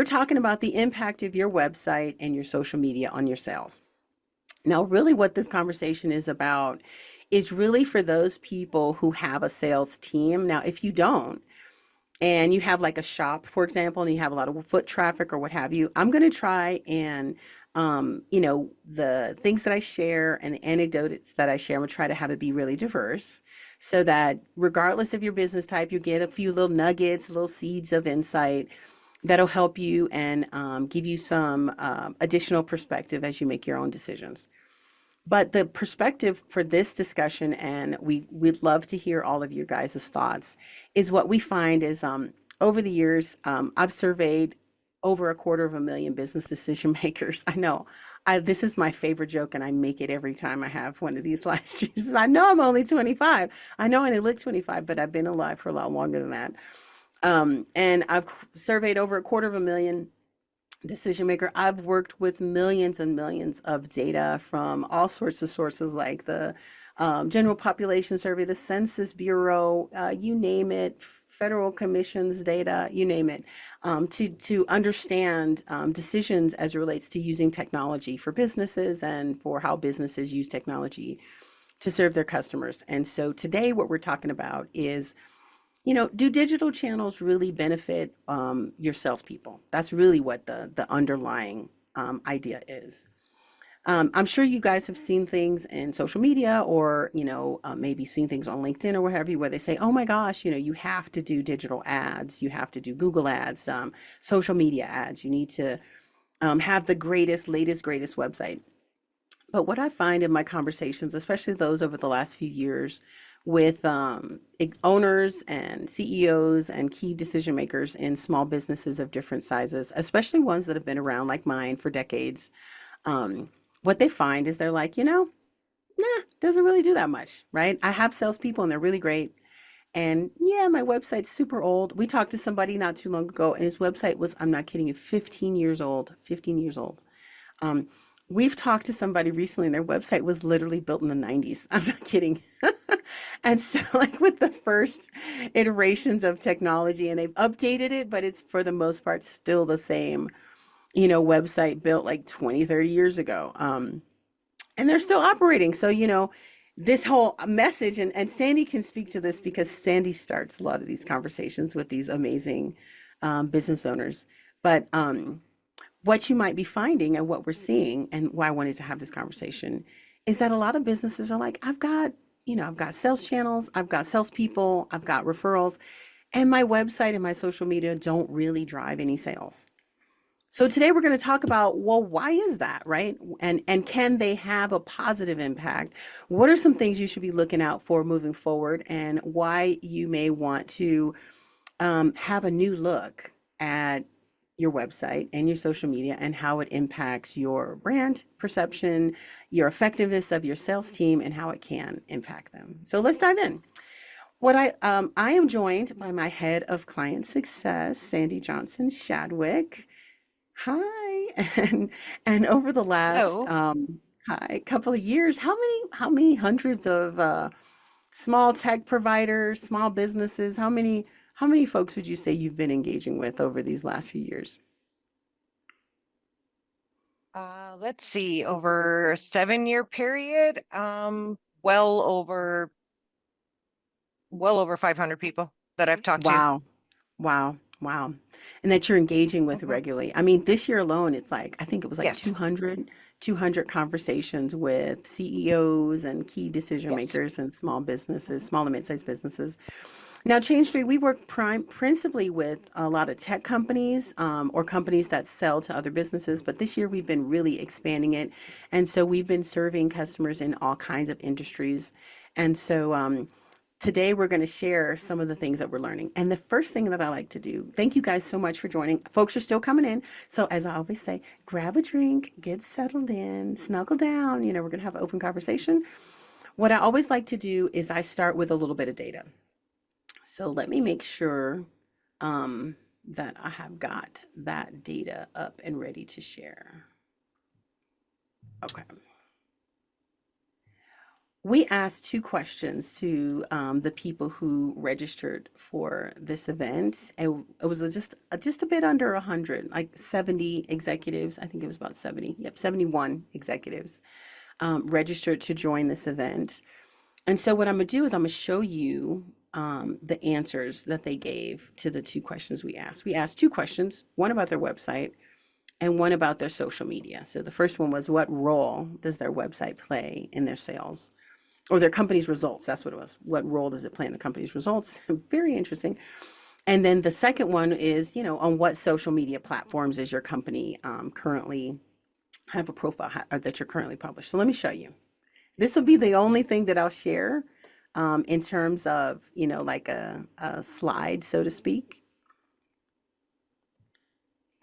we're talking about the impact of your website and your social media on your sales. Now, really, what this conversation is about is really for those people who have a sales team. Now, if you don't, and you have like a shop, for example, and you have a lot of foot traffic or what have you, I'm going to try and, the things that I share and the anecdotes that I share, I'm going to try to have it be really diverse so that regardless of your business type, you get a few little nuggets, little seeds of insight that'll help you and give you some additional perspective as you make your own decisions. But the perspective for this discussion, and we'd love to hear all of you guys' thoughts, is what we find is over the years, I've surveyed over 250,000 business decision makers. I know this is my favorite joke, and I make it every time I have one of these live streams. I know I'm only 25. I know I only look 25, but I've been alive for a lot longer than that. And I've surveyed over 250,000 decision maker. I've worked with millions and millions of data from all sorts of sources like the General Population Survey, the Census Bureau, you name it, federal commissions data, you name it, to understand decisions as it relates to using technology for businesses and for how businesses use technology to serve their customers. And so today what we're talking about is, do digital channels really benefit your salespeople? That's really what the underlying idea is. I'm sure you guys have seen things in social media or, maybe seen things on LinkedIn or what have you, where they say, oh my gosh, you have to do digital ads, you have to do Google ads, social media ads, you need to have the greatest, latest, greatest website. But what I find in my conversations, especially those over the last few years with owners and CEOs and key decision makers in small businesses of different sizes, especially ones that have been around like mine for decades, um, what they find is they're like, nah, doesn't really do that much, right? I have salespeople and they're really great. And yeah, my website's super old. We talked to somebody not too long ago, and his website was, I'm not kidding you, 15 years old, 15 years old. Um, we've talked to somebody recently, and their website was literally built in the 90s. I'm not kidding. And so, like with the first iterations of technology, and they've updated it, but it's for the most part still the same, website built like 20, 30 years ago. And they're still operating. So, this whole message, and Sandy can speak to this because Sandy starts a lot of these conversations with these amazing business owners. But what you might be finding and what we're seeing and why I wanted to have this conversation is that a lot of businesses are like, I've got sales channels, I've got salespeople, I've got referrals, and my website and my social media don't really drive any sales. So today we're going to talk about, well, why is that, right? And can they have a positive impact? What are some things you should be looking out for moving forward, and why you may want to have a new look at your website and your social media and how it impacts your brand perception, your effectiveness of your sales team, and how it can impact them. So let's dive in. I am joined by my head of client success, Sandy Johnson Shadwick. Hi, and over the last Hello. couple of years, how many hundreds of small tech providers, small businesses, how many folks would you say you've been engaging with over these last few years? Let's see, over a 7-year period, well over well over 500 people that I've talked to. Wow. Wow. Wow. And that you're engaging with Hmm. regularly. I mean, this year alone, it's like, I think it was like Yes, 200 conversations with CEOs and key decision yes. makers and small businesses, Hmm. small and mid-sized businesses. Now, Change Street, we work principally with a lot of tech companies or companies that sell to other businesses, but this year we've been really expanding it. And so we've been serving customers in all kinds of industries. And so today we're going to share some of the things that we're learning. And the first thing that I like to do, thank you guys so much for joining. Folks are still coming in. So as I always say, grab a drink, get settled in, snuggle down. We're going to have an open conversation. What I always like to do is I start with a little bit of data. So let me make sure that I have got that data up and ready to share. Okay. We asked two questions to the people who registered for this event. And it was just a bit under 100, like 70 executives. I think it was about 70. Yep, 71 executives registered to join this event. And so what I'm gonna do is I'm gonna show you the answers that they gave to the two questions we asked. We asked two questions, one about their website and one about their social media. So the first one was, what role does their website play in their sales or their company's results? That's what it was. What role does it play in the company's results? Very interesting. And then the second one is, on what social media platforms is your company currently have a profile that you're currently published. So let me show you. This will be the only thing that I'll share in terms of, like a slide, so to speak.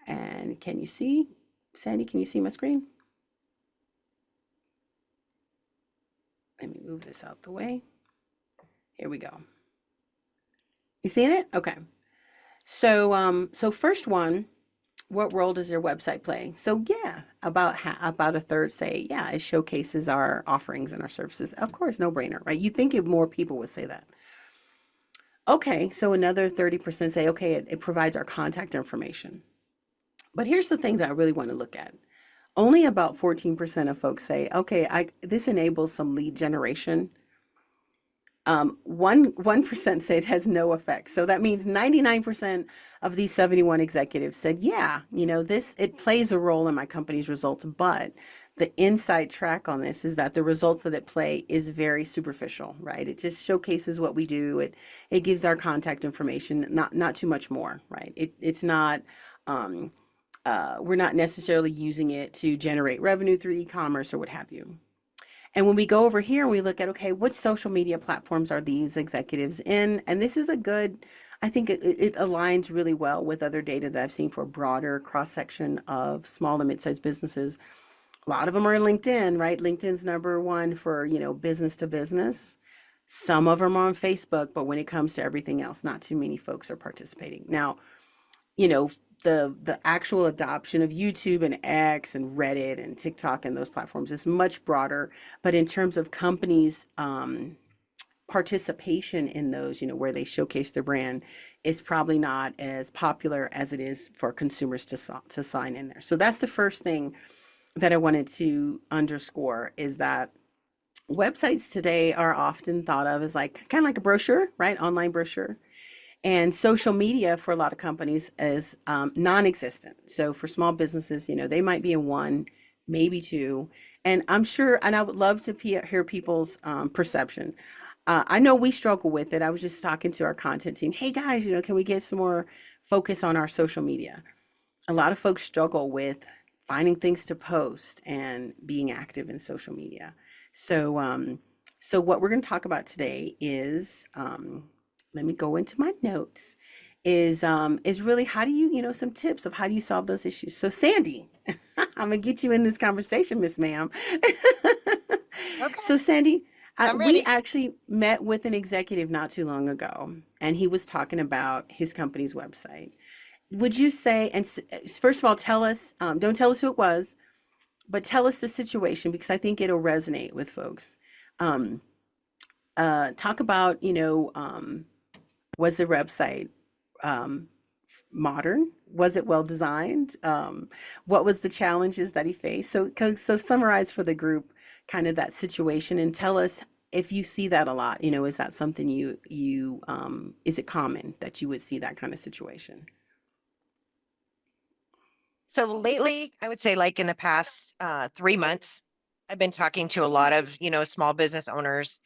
And can you see, Sandy, can you see my screen? Let me move this out the way. Here we go. You seeing it? Okay. So first one, what role does your website play? So yeah, about a third say, yeah, it showcases our offerings and our services. Of course, no brainer, right? You think if more people would say that. Okay, so another 30% say, okay, it provides our contact information. But here's the thing that I really want to look at. Only about 14% of folks say, okay, this enables some lead generation. 1% say it has no effect. So that means 99% of these 71 executives said, yeah, it plays a role in my company's results, but the inside track on this is that the results that it play is very superficial, right? It just showcases what we do. It gives our contact information, not too much more, right? It's not we're not necessarily using it to generate revenue through e-commerce or what have you. And when we go over here and we look at, okay, which social media platforms are these executives in? And this is I think it aligns really well with other data that I've seen for a broader cross section of small and mid-sized businesses. A lot of them are in LinkedIn, right? LinkedIn's number one for, business to business. Some of them are on Facebook, but when it comes to everything else, not too many folks are participating. Now, you know, the actual adoption of YouTube and X and Reddit and TikTok and those platforms is much broader. But in terms of companies' participation in those, where they showcase their brand, is probably not as popular as it is for consumers to sign in there. So that's the first thing that I wanted to underscore, is that websites today are often thought of as kind of like a brochure, right? Online brochure. And social media for a lot of companies is non-existent. So for small businesses, they might be in one, maybe two. And I'm sure, and I would love to hear people's perception. I know we struggle with it. I was just talking to our content team. Hey guys, can we get some more focus on our social media? A lot of folks struggle with finding things to post and being active in social media. So what we're going to talk about today is, let me go into my notes, is really how do you, some tips of how do you solve those issues. So Sandy, I'm gonna get you in this conversation, Miss Ma'am. Okay, So Sandy, I'm we ready. actually met with an executive not too long ago, and he was talking about his company's website. Would you say, and first of all, tell us, don't tell us who it was, but tell us the situation, because I think it'll resonate with folks. Um, Talk about, was the website um, modern? Was it well designed? What was the challenges that he faced? So summarize for the group kind of that situation, and tell us if you see that a lot. Is that something is it common that you would see that kind of situation? So lately, I would say like in the past 3 months, I've been talking to a lot of, small business owners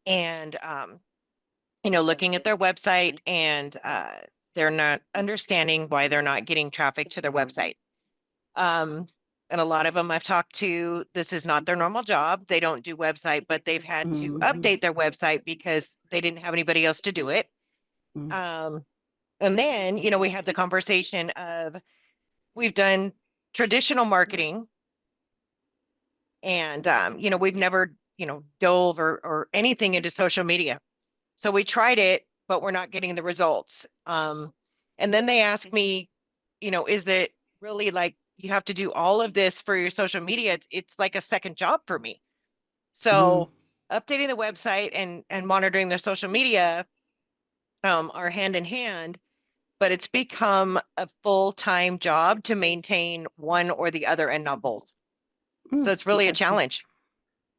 and, looking at their website and they're not understanding why they're not getting traffic to their website. Um, and a lot of them I've talked to, this is not their normal job. They don't do website, but they've had to Hmm. update their website because they didn't have anybody else to do it. Um, and then, we have the conversation of we've done traditional marketing and, we've never, dove or anything into social media. So we tried it, but we're not getting the results. And then they ask me, is it really like you have to do all of this for your social media? It's like a second job for me. Hmm. So updating the website and monitoring their social media are hand in hand, but it's become a full-time job to maintain one or the other and not both. So it's really a Gotcha. challenge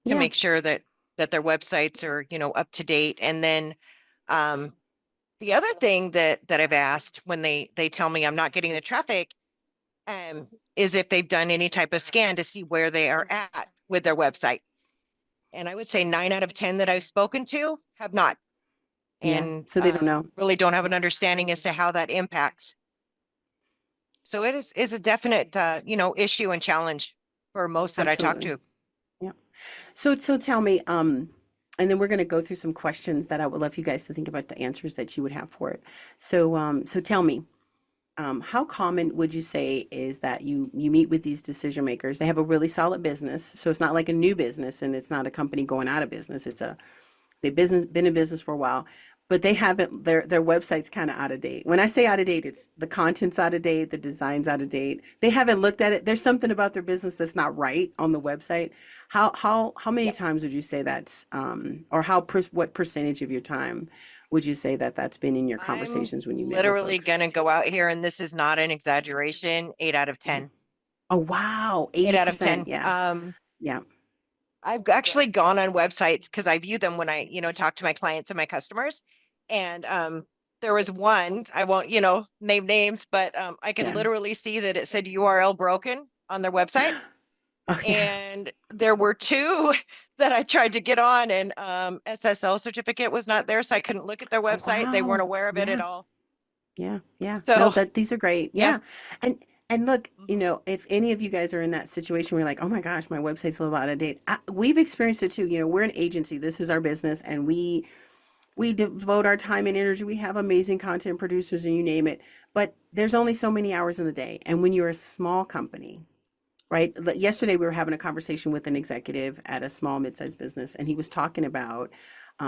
to Yeah. make sure that their websites are, up to date. And then um, the other thing that I've asked when they tell me I'm not getting the traffic is if they've done any type of scan to see where they are at with their website. And I would say 9 out of 10 that I've spoken to have not, Yeah. and So they don't know. really don't have an understanding as to how that impacts. So it is a definite, issue and challenge for most that I talk Absolutely. to. Yeah. So tell me, and then we're going to go through some questions that I would love you guys to think about the answers that you would have for it. So tell me, how common would you say is that you meet with these decision makers? They have a really solid business, so it's not like a new business, and it's not a company going out of business. They've been in business for a while, but they haven't their website's kind of out of date. When I say out of date, it's the content's out of date, the design's out of date. They haven't looked at it. There's something about their business that's not right on the website. How many Yep. times would you say that's or what percentage of your time would you say that that's been in your I'm conversations when you met with literally folks? gonna go out here, and this is not an exaggeration, 8 out of Mhm. 10. Oh wow, 8 out of 80%. 10. Yeah. Yeah. I've actually gone on websites because I view them when I, talk to my clients and my customers. And there was one, I won't, name names, but I could Yeah. literally see that it said URL broken on their website. Oh yeah. And there were two that I tried to get on, and SSL certificate was not there, so I couldn't look at their Oh website. They weren't wow. aware of it at Yeah. all. Yeah, yeah. No, So that these are great. yeah. Yeah. And look, Mhm. if any of you guys are in that situation where you're like, "Oh my gosh, my website's a little out of date." We've experienced it too. We're an agency. This is our business and we devote our time and energy. We have amazing content producers and you name it. But there's only so many hours in the day. And when you're a small company, right? Yesterday we were having a conversation with an executive at a small mid-sized business and he was talking about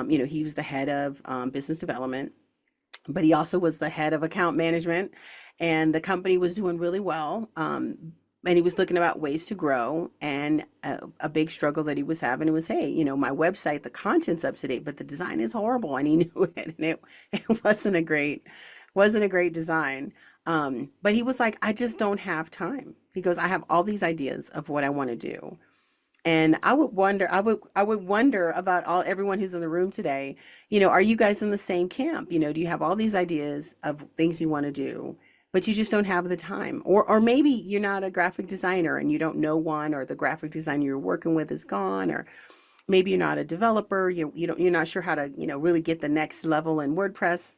he was the head of business development, but he also was the head of account management and the company was doing really well. And he was looking about ways to grow and a big struggle that he was having was, hey, my website, the content's up to date, but the design is horrible and he knew it and it wasn't a great design. But he was like, I just don't have time. He goes, I have all these ideas of what I want to do, and I would wonder about everyone who's in the room today. Are you guys in the same camp? Do you have all these ideas of things you want to do, but you just don't have the time? Or maybe you're not a graphic designer and you don't know one, or the graphic designer you're working with is gone, or maybe you're not a developer, you're not sure how to, really get the next level in WordPress.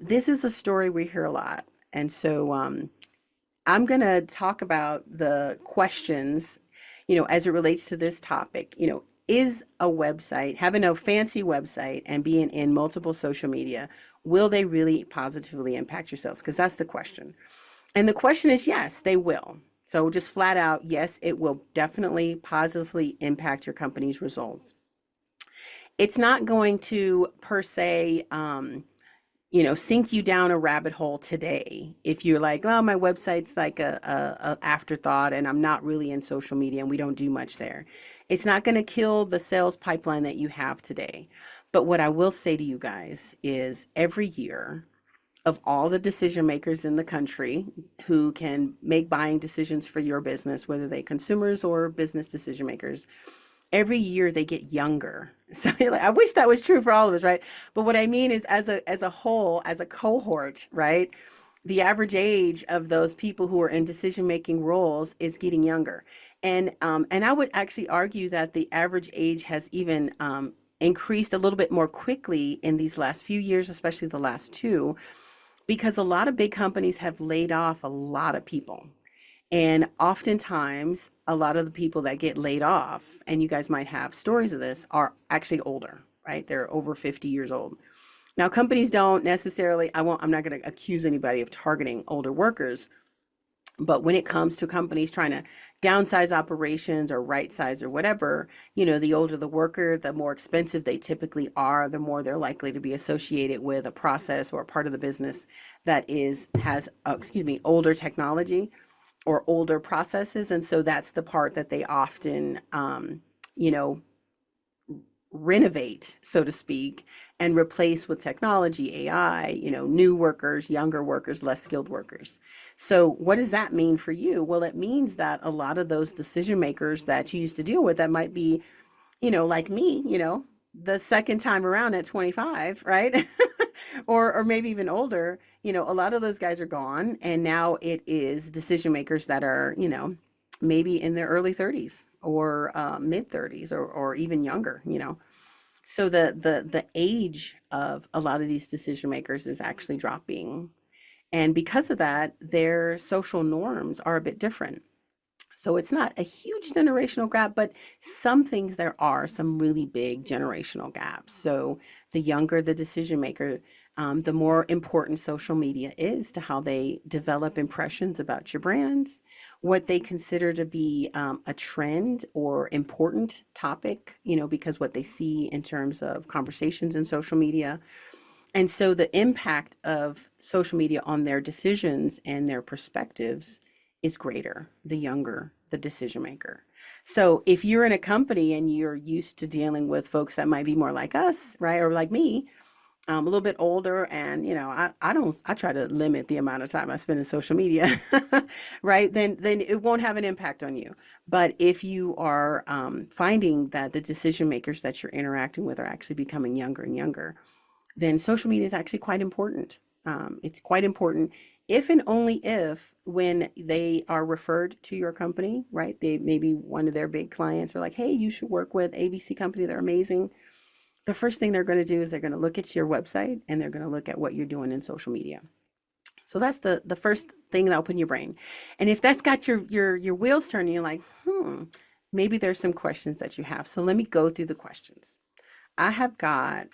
This is a story we hear a lot. And so I'm going to talk about the questions, as it relates to this topic. Is a website, having a fancy website and being in multiple social media, will they really positively impact your sales? Because that's the question. And the question is yes, they will. So just flat out, yes, it will definitely positively impact your company's results. It's not going to per se, sink you down a rabbit hole today. If you're like, oh, my website's like a afterthought and I'm not really in social media and we don't do much there. It's not going to kill the sales pipeline that you have today. But what I will say to you guys is every year, of all the decision makers in the country who can make buying decisions for your business, whether they consumers or business decision makers, every year they get younger. So like, I wish that was true for all of us, right? But what I mean is as a whole, as a cohort, right? The average age of those people who are in decision making roles is getting younger. And I would actually argue that the average age has even increased a little bit more quickly in these last few years, especially the last two, because a lot of big companies have laid off a lot of people. And oftentimes, a lot of the people that get laid off, and you guys might have stories of this, are actually older, right? They're over 50 years old. Now, companies don't necessarily, I'm not going to accuse anybody of targeting older workers, but when it comes to companies trying to downsize operations or right size or whatever, the older the worker, the more expensive they typically are, the more they're likely to be associated with a process or a part of the business that has, older technology or older processes. And so that's the part that they often, you know, renovate, so to speak, and replace with technology, AI, new workers, younger workers, less skilled workers. So what does that mean for you? Well, it means that a lot of those decision makers that you used to deal with that might be, like me, the second time around at 25, right? Or maybe even older, a lot of those guys are gone. And now it is decision makers that are, maybe in their early 30s or mid 30s or even younger, So the age of a lot of these decision makers is actually dropping. And because of that, their social norms are a bit different. So it's not a huge generational gap, but some things there are some really big generational gaps. So the younger the decision maker, the more important social media is to how they develop impressions about your brand, what they consider to be a trend or important topic, because what they see in terms of conversations in social media. And so the impact of social media on their decisions and their perspectives is greater the younger the decision maker. So if you're in a company and you're used to dealing with folks that might be more like us, right, or like me, a little bit older, and I try to limit the amount of time I spend in social media, right? Then it won't have an impact on you. But if you are finding that the decision makers that you're interacting with are actually becoming younger and younger, then social media is actually quite important. It's quite important if and only if when they are referred to your company, right? They maybe one of their big clients are like, hey, you should work with ABC company. They're amazing. The first thing they're going to do is they're going to look at your website and they're going to look at what you're doing in social media. So that's the first thing that'll put in your brain. And if that's got your wheels turning, you're like, maybe there's some questions that you have. So let me go through the questions. I have got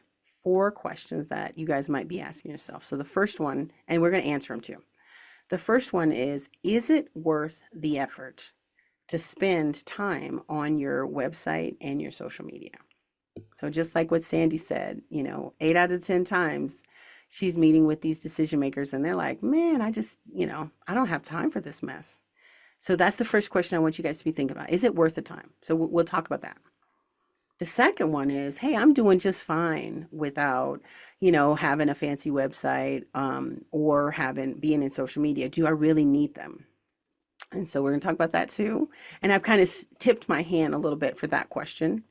4 questions that you guys might be asking yourself. So the first one, and we're going to answer them too. The first one is it worth the effort to spend time on your website and your social media? So just like what Sandy said, 8 out of 10 times she's meeting with these decision makers and they're like, man, I don't have time for this mess. So that's the first question I want you guys to be thinking about. Is it worth the time? So we'll talk about that. The second one is, hey, I'm doing just fine without, having a fancy website or being in social media. Do I really need them? And so we're going to talk about that too. And I've kind of tipped my hand a little bit for that question.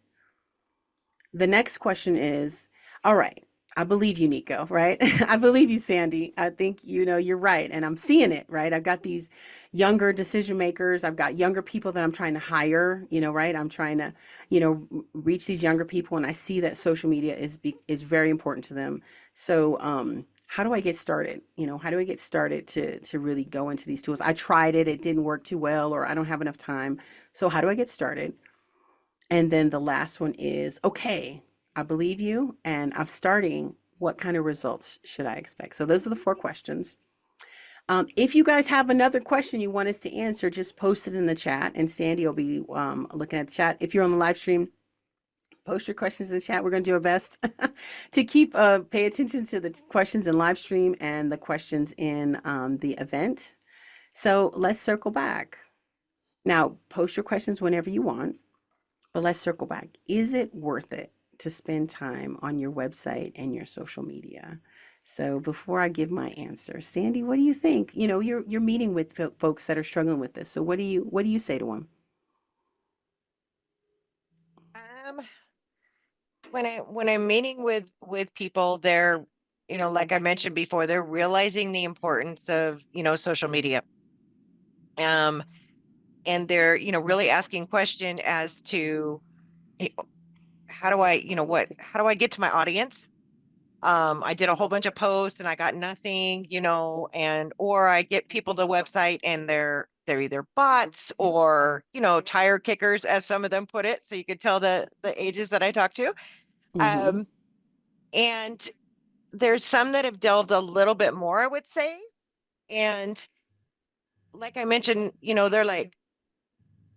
The next question is, all right, I believe you, Nico, right? I believe you, Sandy. I think, you're right. And I'm seeing it, right? I've got these younger decision makers. I've got younger people that I'm trying to hire, right? I'm trying to, reach these younger people. And I see that social media is very important to them. So, how do I get started? How do I get started to really go into these tools? I tried it. It didn't work too well, or I don't have enough time. So how do I get started? And then the last one is, okay, I believe you and I'm starting. What kind of results should I expect? So those are the 4 questions. If you guys have another question you want us to answer, just post it in the chat and Sandy will be looking at the chat. If you're on the live stream, post your questions in the chat. We're going to do our best to pay attention to the questions in live stream and the questions in the event. So let's circle back. Now, post your questions whenever you want. But let's circle back. Is it worth it to spend time on your website and your social media? So before I give my answer, Sandy, what do you think? You're meeting with folks that are struggling with this. So what do you say to them? Um, when I'm meeting with people, they're, like I mentioned before, they're realizing the importance of, social media. And they're, really asking question as to how do I, how do I get to my audience? I did a whole bunch of posts and I got nothing, or I get people to the website and they're either bots or, tire kickers, as some of them put it. So you could tell the ages that I talk to. Mm-hmm. Um, and there's some that have delved a little bit more, I would say. And like I mentioned, they're like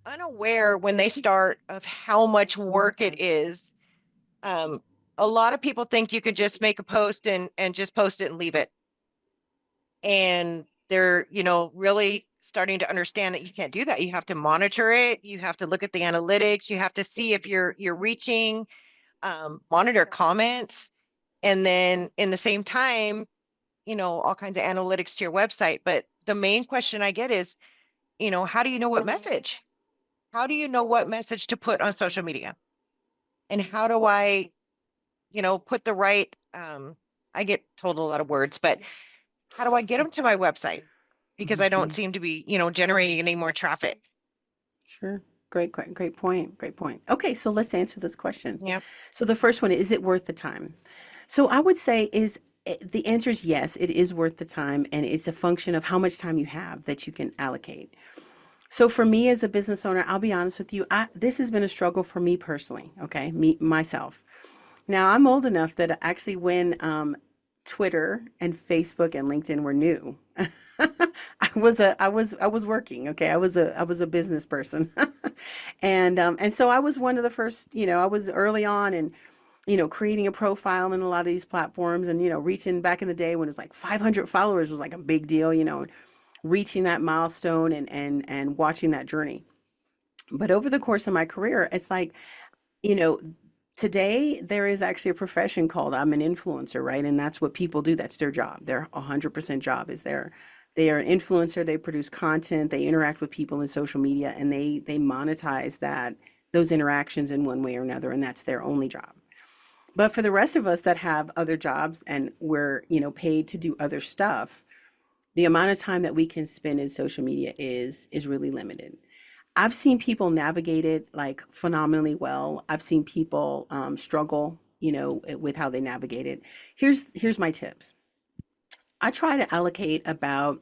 unaware when they start of how much work it is. Um, a lot of people think you can just make a post and just post it and leave it. And they're, really starting to understand that you can't do that. You have to monitor it. You have to look at the analytics. You have to see if you're reaching. monitor comments, and then in the same time, all kinds of analytics to your website. But the main question I get is, how do you know what message? How do you know what message to put on social media? And how do I, put the right, I get told a lot of words, but how do I get them to my website? Because I don't Mhm. seem to be, generating any more traffic. Sure. Great point. Great point. Okay, so let's answer this question. Yeah. So the first one is it worth the time? So I would say the answer is yes, it is worth the time, and it's a function of how much time you have that you can allocate. So for me as a business owner, I'll be honest with you, this has been a struggle for me personally, okay? Me myself. Now, I'm old enough that actually when Twitter and Facebook and LinkedIn were new, I was working, okay? I was a business person. And so I was one of the first, I was early on and creating a profile in a lot of these platforms and reaching back in the day when it was like 500 followers was like a big deal, reaching that milestone and watching that journey. But over the course of my career, it's like, you know, today there is actually a profession called I'm an influencer, right? And that's what people do. That's their job. Their 100% job is they are an influencer. They produce content. They interact with people in social media, and they monetize those interactions in one way or another, and that's their only job. But for the rest of us that have other jobs and we're paid to do other stuff, the amount of time that we can spend in social media is really limited. I've seen people navigate it like phenomenally well. I've seen people struggle, with how they navigate it. Here's my tips. I try to allocate about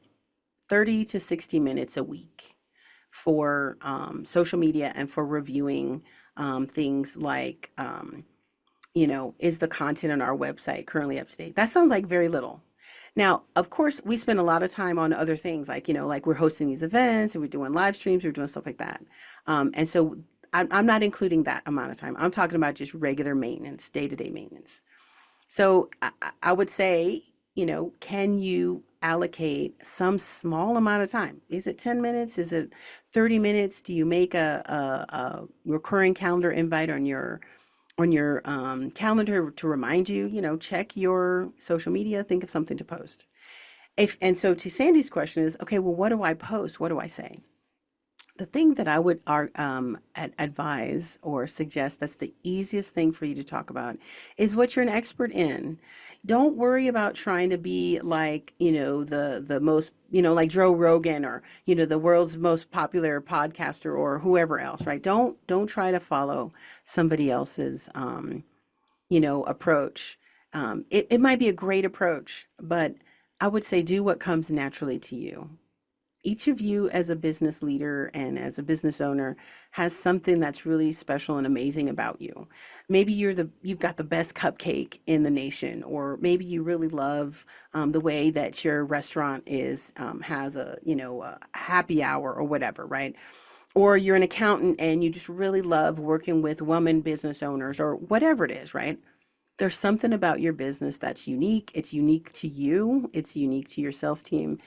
30 to 60 minutes a week for social media and for reviewing things like, is the content on our website currently up to date? That sounds like very little. Now, of course, we spend a lot of time on other things, like like we're hosting these events and we're doing live streams, we're doing stuff like that. And so I'm not including that amount of time. I'm talking about just regular maintenance, day-to-day maintenance. So I would say, can you allocate some small amount of time? Is it 10 minutes? Is it 30 minutes? Do you make a recurring calendar invite on your calendar to remind you, check your social media, think of something to post. And so to Sandy's question is, okay, well, what do I post? What do I say? The thing that I would advise or suggest that's the easiest thing for you to talk about is what you're an expert in. Don't worry about trying to be like, the most, like Joe Rogan or, the world's most popular podcaster or whoever else, right? Don't try to follow somebody else's approach. It might be a great approach, but I would say do what comes naturally to you. Each of you as a business leader and as a business owner has something that's really special and amazing about you. Maybe you've got the best cupcake in the nation, or maybe you really love the way that your restaurant has a happy hour or whatever, right? Or you're an accountant and you just really love working with women business owners or whatever it is, right? There's something about your business that's unique. It's unique to you. It's unique to your sales team.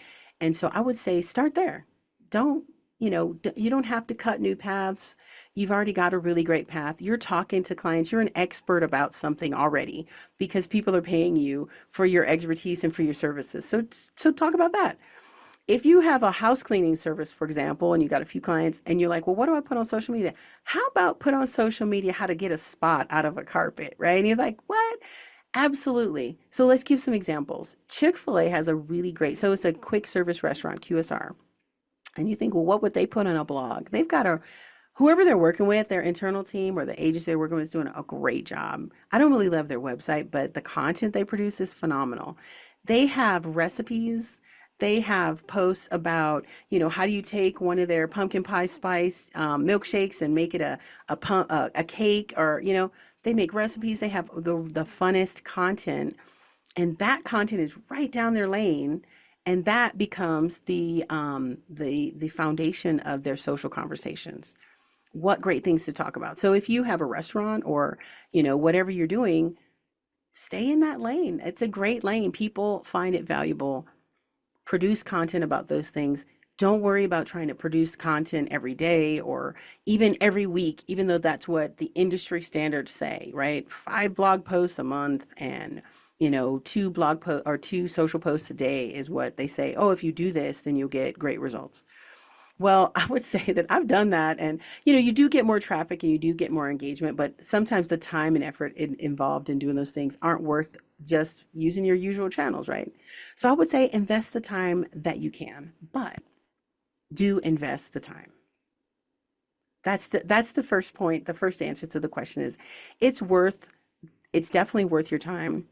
And so I would say start there. Don't, you don't have to cut new paths. You've already got a really great path. You're talking to clients. You're an expert about something already because people are paying you for your expertise and for your services. So talk about that. If you have a house cleaning service, for example, and you got a few clients and you're like, well, what do I put on social media? How about put on social media how to get a spot out of a carpet, right? And you're like, what? Absolutely. So let's give some examples. Chick-fil-A has a really great, so it's a quick service restaurant, QSR. And you think, well, what would they put on a blog? Whoever they're working with, their internal team or the agency they're working with is doing a great job. I don't really love their website, but the content they produce is phenomenal. They have recipes. They have posts about, how do you take one of their pumpkin pie spice milkshakes and make it a cake or, they make recipes. They have the funnest content, and that content is right down their lane, and that becomes the foundation of their social conversations. What great things to talk about. So if you have a restaurant or, whatever you're doing, stay in that lane. It's a great lane. People find it valuable. Produce content about those things. Don't worry about trying to produce content every day or even every week, even though that's what the industry standards say, right? 5 blog posts a month and two blog posts or two social posts a day is what they say. Oh, if you do this, then you'll get great results. Well, I would say that I've done that, and you do get more traffic and you do get more engagement, but sometimes the time and effort involved in doing those things aren't worth just using your usual channels, right? So I would say invest the time that you can, but do invest the time. That's the first point. The first answer to the question is it's worth it's definitely worth your time.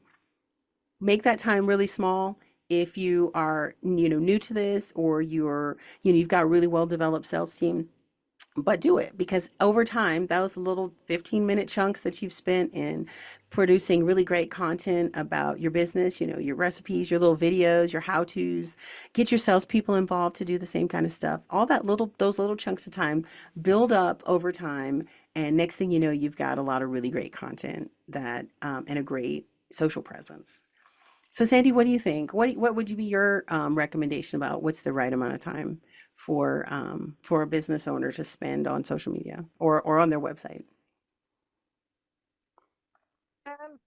Make that time really small. If you are new to this, or you've got a really well developed sales team, but do it, because over time those little 15-minute chunks that you've spent in producing really great content about your business, your recipes, your little videos, your how-tos, get your salespeople involved to do the same kind of stuff. All those little chunks of time build up over time, and next thing you know, you've got a lot of really great content that and a great social presence. So Sandy, what do you think? What would you be your recommendation about what's the right amount of time for a business owner to spend on social media or on their website? Um,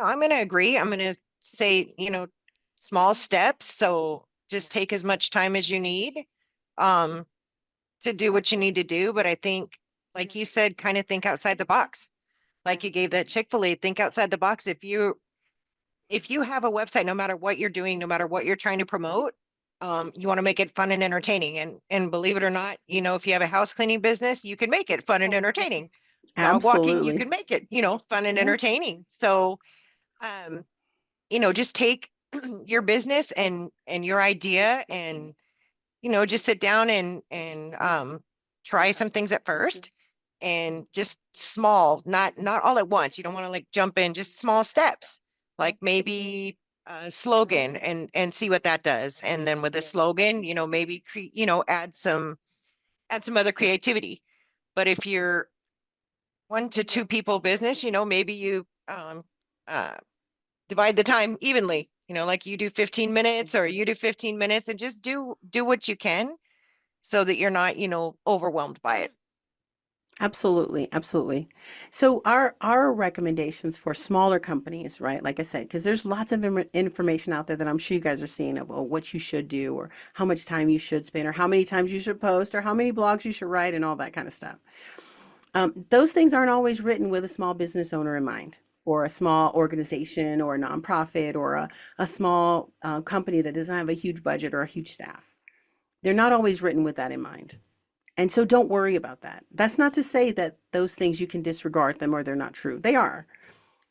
I'm going to agree. I'm going to say, small steps. So just take as much time as you need um, to do what you need to do. But I think, like you said, kind of think outside the box. Like you gave that Chick-fil-A, think outside the box. If you have a website, no matter what you're doing, no matter what you're trying to promote, you want to make it fun and entertaining. And believe it or not, if you have a house cleaning business, you can make it fun and entertaining. Dog walking, you Absolutely. can make it, fun and Yeah, entertaining. So, um, just take your business and your idea and, just sit down and try some things at first and just small, not all at once. You don't want to like jump in, just small steps, like maybe a slogan and see what that does. And then with a slogan, maybe add some other creativity. But if you're 1 to 2 people business, maybe you uh divide the time evenly, like you do 15 minutes or you do 15 minutes and just do what you can so that you're not, overwhelmed by it. absolutely, absolutely. So our recommendations for smaller companies, right? Like I said, because there's lots of information out there that I'm sure you guys are seeing of what you should do, or how much time you should spend, or how many times you should post, or how many blogs you should write, and all that kind of stuff. Those things aren't always written with a small business owner in mind, or a small organization, or a nonprofit, or a small company that doesn't have a huge budget or a huge staff. They're not always written with that in mind. And so don't worry about that. That's not to say that those things you can disregard them or they're not true. They are.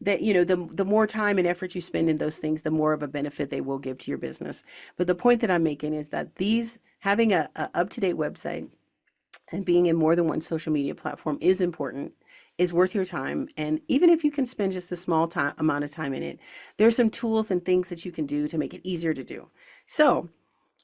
That, the more time and effort you spend in those things, the more of a benefit they will give to your business. But the point that I'm making is that having a up-to-date website and being in more than one social media platform is important, is worth your time. And even if you can spend just a small amount of time in it, there's some tools and things that you can do to make it easier to do. So,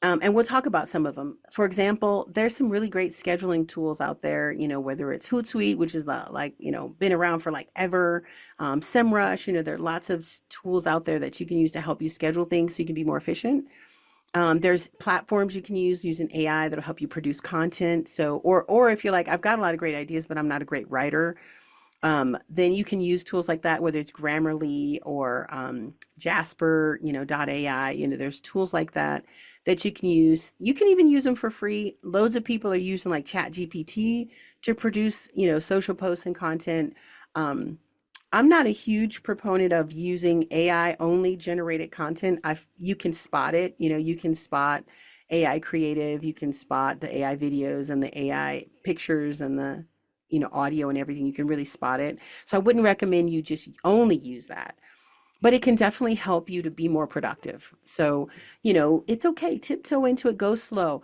and we'll talk about some of them. For example, there's some really great scheduling tools out there, whether it's Hootsuite, which is been around for like ever, SEMrush, there are lots of tools out there that you can use to help you schedule things so you can be more efficient. There's platforms you can use using AI that'll help you produce content. So, or if you're like, I've got a lot of great ideas, but I'm not a great writer, then you can use tools like that, whether it's Grammarly or Jasper, .ai. There's tools like that that you can use. You can even use them for free. Loads of people are using like ChatGPT to produce, social posts and content. Um, I'm not a huge proponent of using AI only generated content. You can spot it. You can spot AI creative. You can spot the AI videos and the AI pictures and the audio and everything. You can really spot it. So I wouldn't recommend you just only use that, but it can definitely help you to be more productive. So, it's okay. Tiptoe into it. Go slow.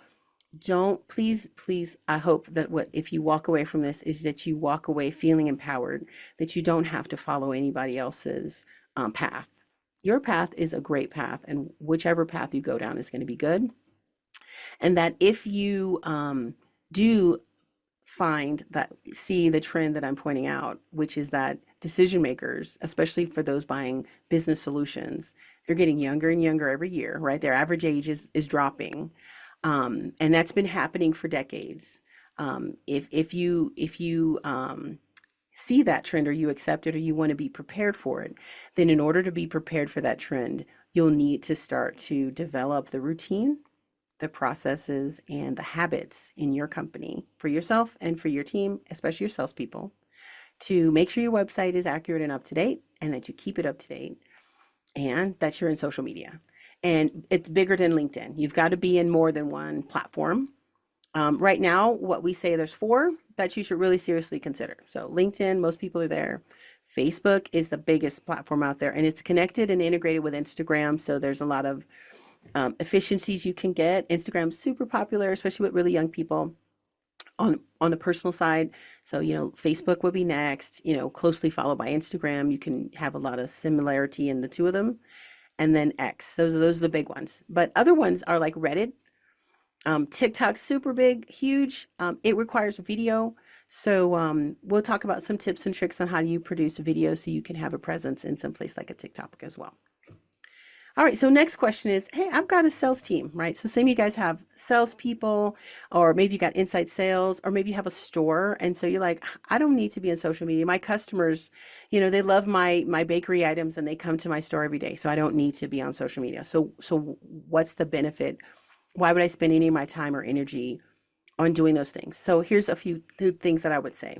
Don't, please, I hope that what if you walk away from this is that you walk away feeling empowered, that you don't have to follow anybody else's path. Your path is a great path, and whichever path you go down is going to be good. And that if you do see the trend that I'm pointing out, which is that decision makers, especially for those buying business solutions, they're getting younger and younger every year, right? Their average age is dropping. And that's been happening for decades. If you see that trend, or you accept it, or you want to be prepared for it, then in order to be prepared for that trend, you'll need to start to develop the routine, the processes, and the habits in your company for yourself and for your team, especially your salespeople, to make sure your website is accurate and up to date, and that you keep it up to date, and that you're in social media. And it's bigger than LinkedIn. You've got to be in more than one platform. Right now, what we say, there's four that you should really seriously consider. So LinkedIn, most people are there. Facebook is the biggest platform out there, and it's connected and integrated with Instagram. So there's a lot of efficiencies you can get. Instagram's super popular, especially with really young people on the personal side. So, Facebook would be next, closely followed by Instagram. You can have a lot of similarity in the two of them. And then X. Those are the big ones. But other ones are like Reddit. TikTok's super big, huge. It requires video. So we'll talk about some tips and tricks on how you produce a video so you can have a presence in some place like a TikTok as well. All right, so next question is, hey, I've got a sales team, right? So say you guys have salespeople, or maybe you got inside sales, or maybe you have a store, and so you're like, I don't need to be in social media. My customers, they love my bakery items, and they come to my store every day, so I don't need to be on social media. So what's the benefit? Why would I spend any of my time or energy on doing those things? So here's a few things that I would say.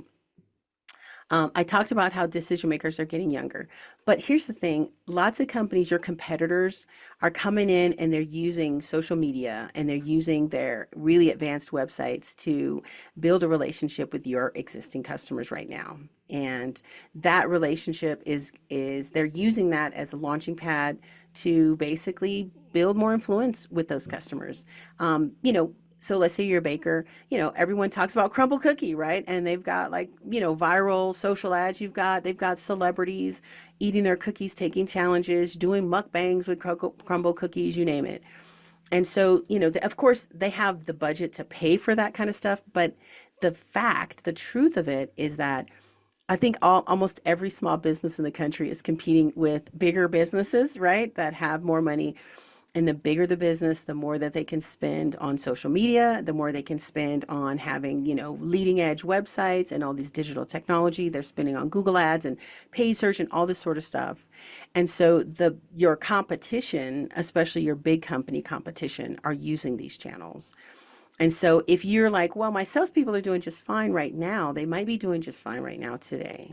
I talked about how decision makers are getting younger, but here's the thing. Lots of companies, your competitors, are coming in and they're using social media, and they're using their really advanced websites to build a relationship with your existing customers right now. And that relationship is they're using that as a launching pad to basically build more influence with those customers. So let's say you're a baker, everyone talks about Crumble Cookie, right? And they've got like, viral social ads. They've got celebrities eating their cookies, taking challenges, doing mukbangs with Crumble Cookies, you name it. And so, of course, they have the budget to pay for that kind of stuff. But the truth of it is that I think almost every small business in the country is competing with bigger businesses, right? That have more money. And the bigger the business, the more that they can spend on social media, the more they can spend on having, leading edge websites and all these digital technology. They're spending on Google Ads and paid search and all this sort of stuff. And so your competition, especially your big company competition, are using these channels. And so if you're like, well, my salespeople are doing just fine right now, they might be doing just fine right now today.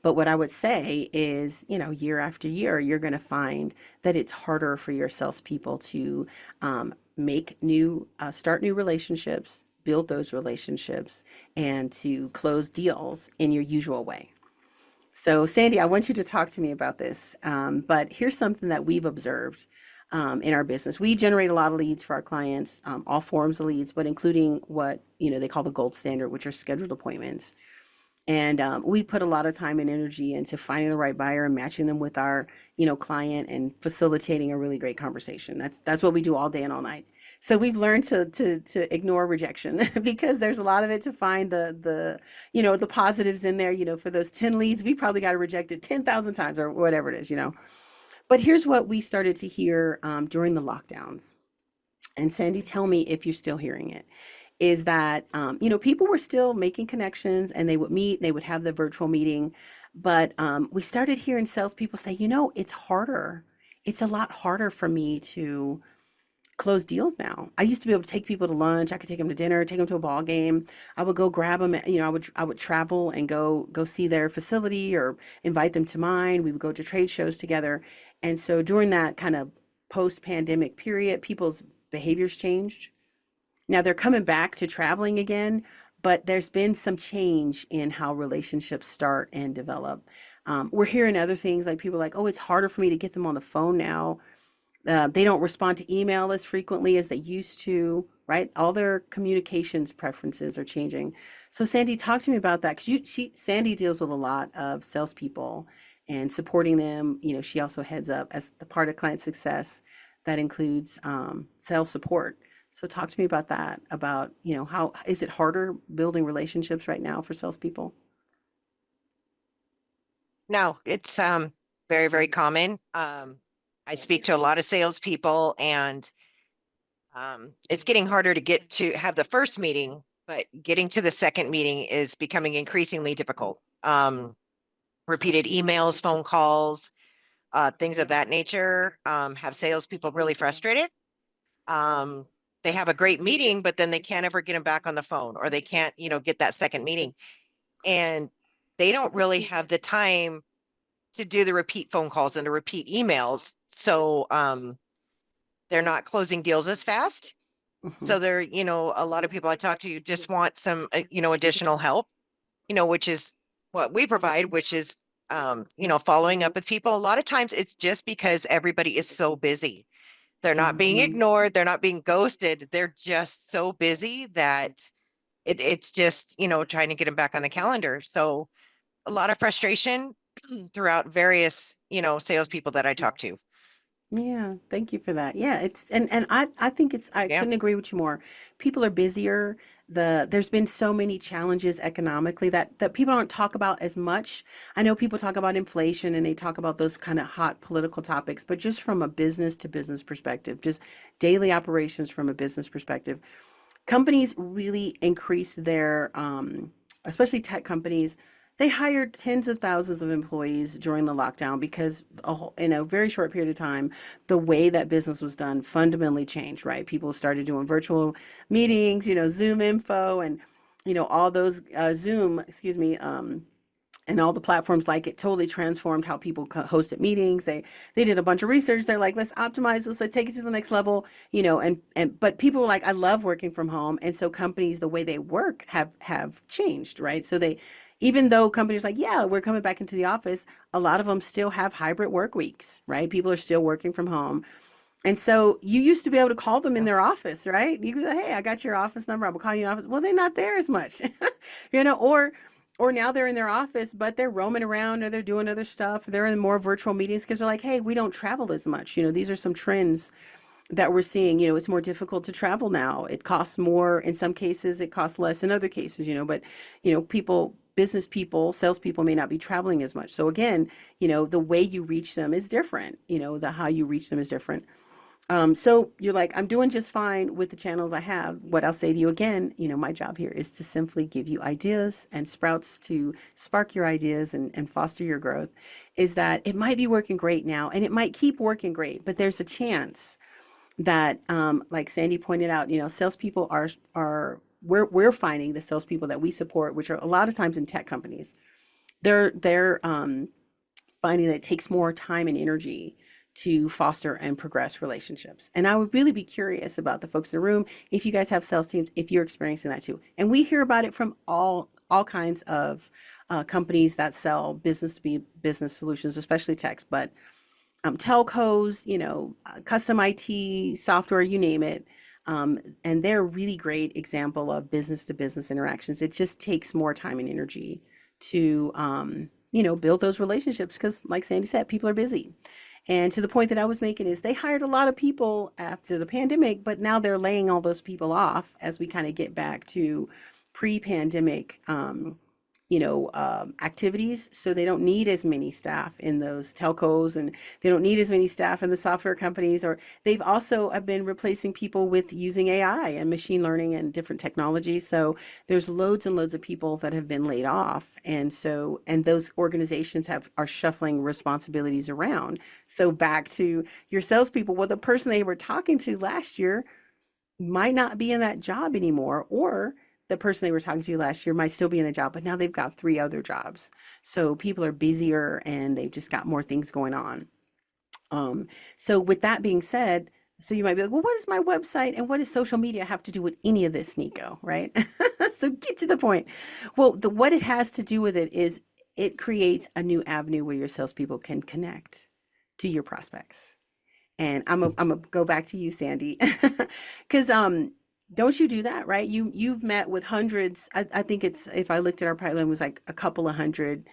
But what I would say is, year after year, you're going to find that it's harder for your salespeople to start new relationships, build those relationships, and to close deals in your usual way. So, Sandy, I want you to talk to me about this. But here's something that we've observed in our business. We generate a lot of leads for our clients, all forms of leads, but including what they call the gold standard, which are scheduled appointments. And we put a lot of time and energy into finding the right buyer and matching them with our, client, and facilitating a really great conversation. That's what we do all day and all night. So we've learned to ignore rejection because there's a lot of it to find the positives in there. For those 10 leads, we probably got rejected 10,000 times or whatever it is. But here's what we started to hear during the lockdowns. And Sandy, tell me if you're still hearing it, is that, people were still making connections, and they would meet, they would have the virtual meeting. But we started hearing salespeople say, it's harder. It's a lot harder for me to close deals now. I used to be able to take people to lunch. I could take them to dinner, take them to a ball game. I would go grab them. I would travel and go see their facility or invite them to mine. We would go to trade shows together. And so during that kind of post-pandemic period, people's behaviors changed. Now they're coming back to traveling again, but there's been some change in how relationships start and develop. We're hearing other things like people are like, oh, it's harder for me to get them on the phone now. They don't respond to email as frequently as they used to, right? All their communications preferences are changing. So Sandy, talk to me about that, because Sandy deals with a lot of salespeople and supporting them. She also heads up as the part of client success that includes sales support. So talk to me about that, about, how is it harder building relationships right now for salespeople? No, it's very, very common. I speak to a lot of salespeople, and It's getting harder to get to have the first meeting, but getting to the second meeting is becoming increasingly difficult. Repeated emails, phone calls, things of that nature, have salespeople really frustrated. Um, they have a great meeting, but then they can't ever get them back on the phone, or they can't, get that second meeting. And they don't really have the time to do the repeat phone calls and the repeat emails. So they're not closing deals as fast. Mhm. So they're, a lot of people I talk to just want some, additional help, which is what we provide, which is, following up with people. A lot of times it's just because everybody is so busy. They're not being Mhm. ignored. They're not being ghosted. They're just so busy that it's just, trying to get them back on the calendar. So a lot of frustration throughout various, salespeople that I talk to. Yeah, thank you for that. Yeah, it's and I think it's I Yeah. couldn't agree with you more. People are busier. There's been so many challenges economically that people don't talk about as much. I know people talk about inflation and they talk about those kind of hot political topics, but just from a business to business perspective, just daily operations from a business perspective, companies really increased their especially tech companies, they hired tens of thousands of employees during the lockdown because in a very short period of time the way that business was done fundamentally changed, right? People started doing virtual meetings, Zoom info, and all those Zoom, excuse me, and all the platforms like it totally transformed how people hosted meetings. They did a bunch of research. They're like, let's optimize this, let's take it to the next level, and but people were like, I love working from home. And so companies, the way they work have changed, right? So they, even though companies like, yeah, we're coming back into the office, a lot of them still have hybrid work weeks, right? People are still working from home. And so you used to be able to call them in Yeah. their office, right? You could say, hey, I got your office number. I'm gonna call you in office. Well, they're not there as much, or now they're in their office, but they're roaming around or they're doing other stuff. They're in more virtual meetings because they're like, hey, we don't travel as much. These are some trends that we're seeing. It's more difficult to travel now. It costs more in some cases, it costs less in other cases, but business people, salespeople may not be traveling as much. So again, the way you reach them is different. The how you reach them is different. So you're like, I'm doing just fine with the channels I have. What I'll say to you again, my job here is to simply give you ideas and sprouts to spark your ideas and foster your growth. Is that it might be working great now and it might keep working great, but there's a chance that, like Sandy pointed out, salespeople we're finding the salespeople that we support, which are a lot of times in tech companies, they're finding that it takes more time and energy to foster and progress relationships. And I would really be curious about the folks in the room, if you guys have sales teams, if you're experiencing that too. And we hear about it from all kinds of companies that sell business to be business solutions, especially techs, but telcos, custom IT software, you name it. And they're a really great example of business to business interactions. It just takes more time and energy to, build those relationships because, like Sandy said, people are busy. And to the point that I was making is they hired a lot of people after the pandemic, but now they're laying all those people off as we kind of get back to pre-pandemic activities. So they don't need as many staff in those telcos, and they don't need as many staff in the software companies, or they've also have been replacing people with using AI and machine learning and different technologies. So there's loads and loads of people that have been laid off. And those organizations are shuffling responsibilities around. So back to your salespeople, well, the person they were talking to last year might not be in that job anymore, or the person they were talking to last year might still be in the job, but now they've got three other jobs. So people are busier and they've just got more things going on. Um, so with that being said, so you might be like, well, what does my website and what does social media have to do with any of this, Nico? Right? So get to the point. Well, what it has to do with it is it creates a new avenue where your salespeople can connect to your prospects. And I'm gonna go back to you, Sandy, because don't you do that, right? You've met with hundreds. I think it's, if I looked at our pipeline, it was like a couple of hundred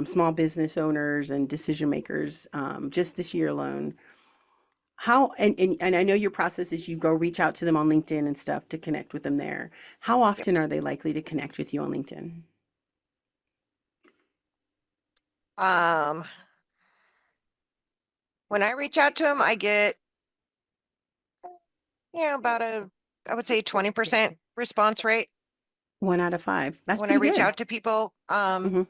small business owners and decision makers just this year alone. How and I know your process is you go reach out to them on LinkedIn and stuff to connect with them there. How Yep. often are they likely to connect with you on LinkedIn? Um, when I reach out to them, I get, about I would say 20% response rate 1 out of 5. That's when I pretty reach good. out to people. Hmm.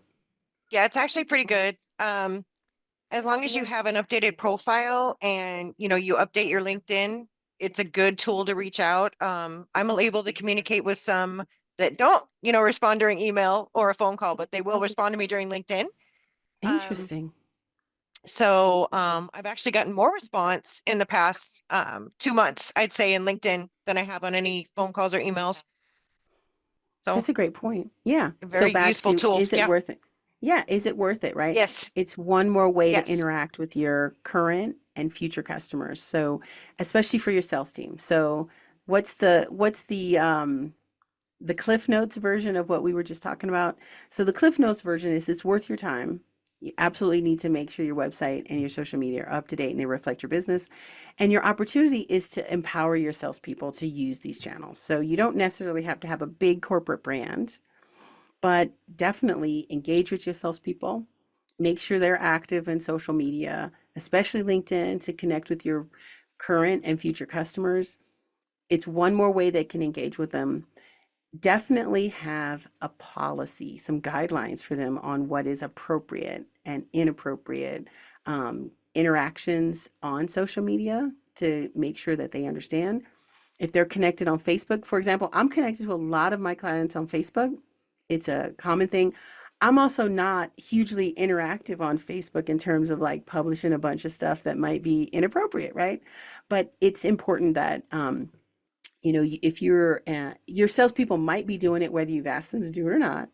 Yeah, it's actually pretty good. As long as you have an updated profile and you update your LinkedIn, it's a good tool to reach out. I'm able to communicate with some that don't, respond during email or a phone call, but they will respond to me during LinkedIn. Um, Interesting. so I've actually gotten more response in the past 2 months, I'd say, in LinkedIn than I have on any phone calls or emails. So That's a great point. Yeah. a So very back useful to, tool. is it Yeah. worth it? Yeah. Is it worth it? Right. Yes. It's one more way to Yes. interact with your current and future customers. So, especially for your sales team. So, what's the Cliff Notes version of what we were just talking about? So the Cliff Notes version is it's worth your time. You absolutely need to make sure your website and your social media are up to date and they reflect your business. And your opportunity is to empower your salespeople to use these channels. So you don't necessarily have to have a big corporate brand, but definitely engage with your salespeople. Make sure they're active in social media, especially LinkedIn, to connect with your current and future customers. It's one more way they can engage with them. Definitely have a policy, some guidelines for them on what is appropriate and inappropriate interactions on social media to make sure that they understand. If they're connected on Facebook, for example, I'm connected to a lot of my clients on Facebook. It's a common thing. I'm also not hugely interactive on Facebook in terms of like publishing a bunch of stuff that might be inappropriate, right? But it's important that if your salespeople might be doing it whether you've asked them to do it or not.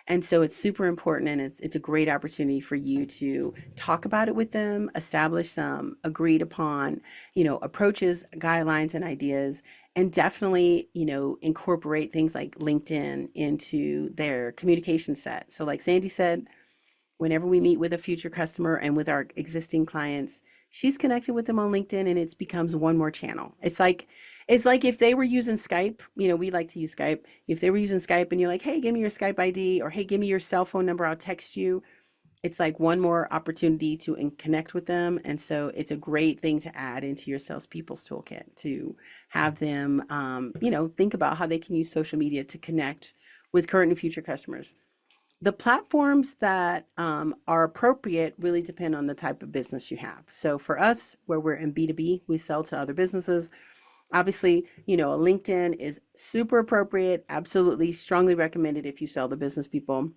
And so it's super important, and it's a great opportunity for you to talk about it with them, establish some agreed upon, approaches, guidelines, and ideas, and definitely, incorporate things like LinkedIn into their communication set. So like Sandy said, whenever we meet with a future customer and with our existing clients, she's connected with them on LinkedIn, and it becomes one more channel. It's like if they were using Skype, we like to use Skype. If they were using Skype and you're like, hey, give me your Skype ID, or hey, give me your cell phone number, I'll text you. It's like one more opportunity to connect with them. And so it's a great thing to add into your salespeople's toolkit to have them, think about how they can use social media to connect with current and future customers. The platforms that are appropriate really depend on the type of business you have. So for us, where we're in B2B, we sell to other businesses. Obviously, a LinkedIn is super appropriate, absolutely strongly recommended if you sell to business people.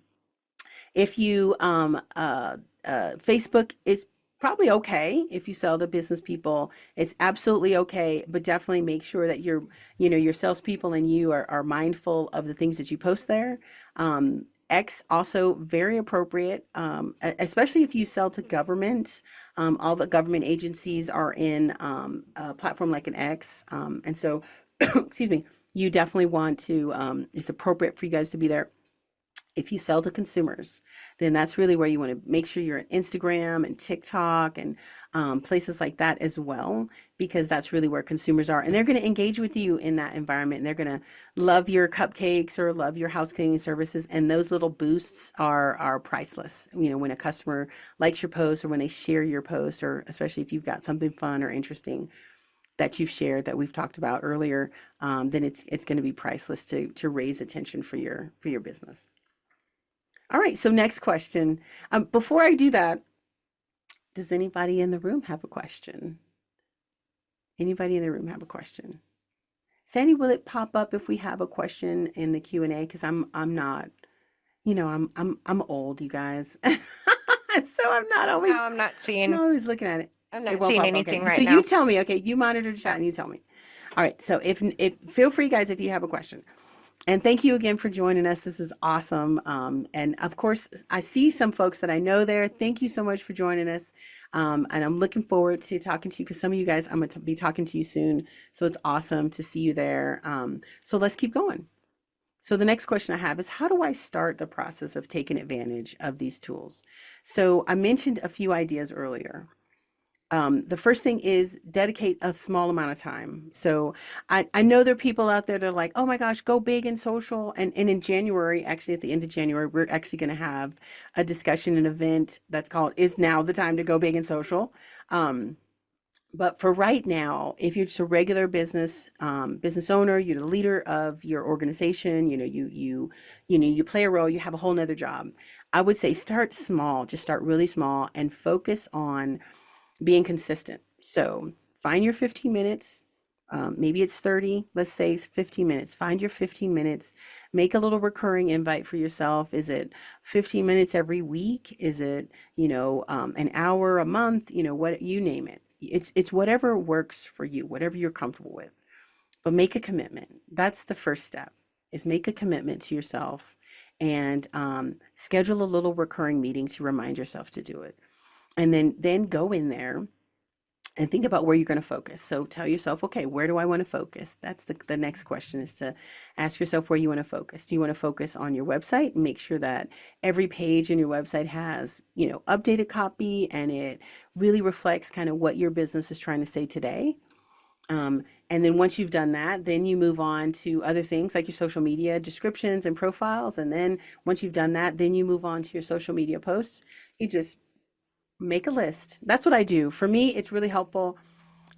If you, Facebook is probably okay if you sell to business people. It's absolutely okay, but definitely make sure that your salespeople and you are mindful of the things that you post there. X also very appropriate, especially if you sell to government. All the government agencies are in a platform like an X, and so, excuse me, you definitely want to. It's appropriate for you guys to be there. If you sell to consumers, then that's really where you want to make sure you're on Instagram and TikTok and places like that as well, because that's really where consumers are. And they're going to engage with you in that environment. And they're going to love your cupcakes or love your house cleaning services. And those little boosts are priceless. When a customer likes your post, or when they share your post, or especially if you've got something fun or interesting that you've shared that we've talked about earlier, then it's going to be priceless to raise attention for your business. All right, so next question. Before I do that, does anybody in the room have a question? Anybody in the room have a question? Sandy, will it pop up if we have a question in the Q&A? Because I'm not, I'm old, you guys. So I'm not No, always looking at it. I'm It not won't seeing pop. anything Okay. So right you now. tell me, okay, you monitor the chat and you tell me. All right. So if feel free, guys, if you have a question. And thank you again for joining us. This is awesome. And of course, I see some folks that I know there. Thank you so much for joining us. And I'm looking forward to talking to you, because some of you guys, I'm going to be talking to you soon. So it's awesome to see you there. So let's keep going. So the next question I have is, how do I start the process of taking advantage of these tools? So I mentioned a few ideas earlier. The first thing is dedicate a small amount of time. So I know there are people out there that are like, oh my gosh, go big in social. And in January, actually at the end of January, we're actually going to have a discussion, an event that's called Is Now the Time to Go Big in Social? But for right now, if you're just a regular business owner, you're the leader of your organization, you play a role, you have a whole nother job. I would say start small, just start really small and focus on being consistent. So find your 15 minutes. Maybe it's 30, let's say 15 minutes. Find your 15 minutes. Make a little recurring invite for yourself. Is it 15 minutes every week? Is it, an hour a month? What you name it. It's whatever works for you, whatever you're comfortable with. But make a commitment. That's the first step, is make a commitment to yourself and schedule a little recurring meeting to remind yourself to do it. And then go in there and think about where you're going to focus. So tell yourself, okay, where do I want to focus? That's the next question, is to ask yourself where you want to focus. Do you want to focus on your website and make sure that every page in your website has, updated copy and it really reflects kind of what your business is trying to say today? And then once you've done that, then you move on to other things like your social media descriptions and profiles. And then once you've done that, then you move on to your social media posts. You just make a list. That's what I do. For me, it's really helpful.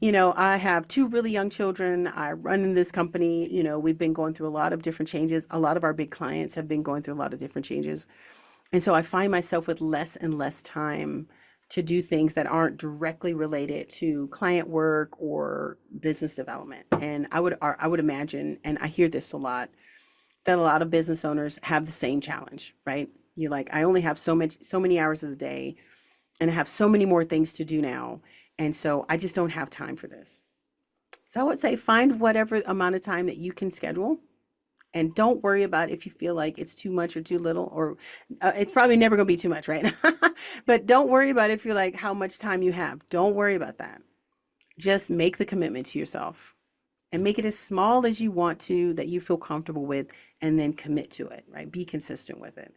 I have two really young children. I run in this company. We've been going through a lot of different changes. A lot of our big clients have been going through a lot of different changes. And so I find myself with less and less time to do things that aren't directly related to client work or business development. And I would imagine, and I hear this a lot, that a lot of business owners have the same challenge, right? You're like, I only have so many hours a day and I have so many more things to do now. And so I just don't have time for this. So I would say find whatever amount of time that you can schedule, and don't worry about if you feel like it's too much or too little, or it's probably never going to be too much, right? But don't worry about if you're like how much time you have. Don't worry about that. Just make the commitment to yourself and make it as small as you want to, that you feel comfortable with, and then commit to it, right? Be consistent with it.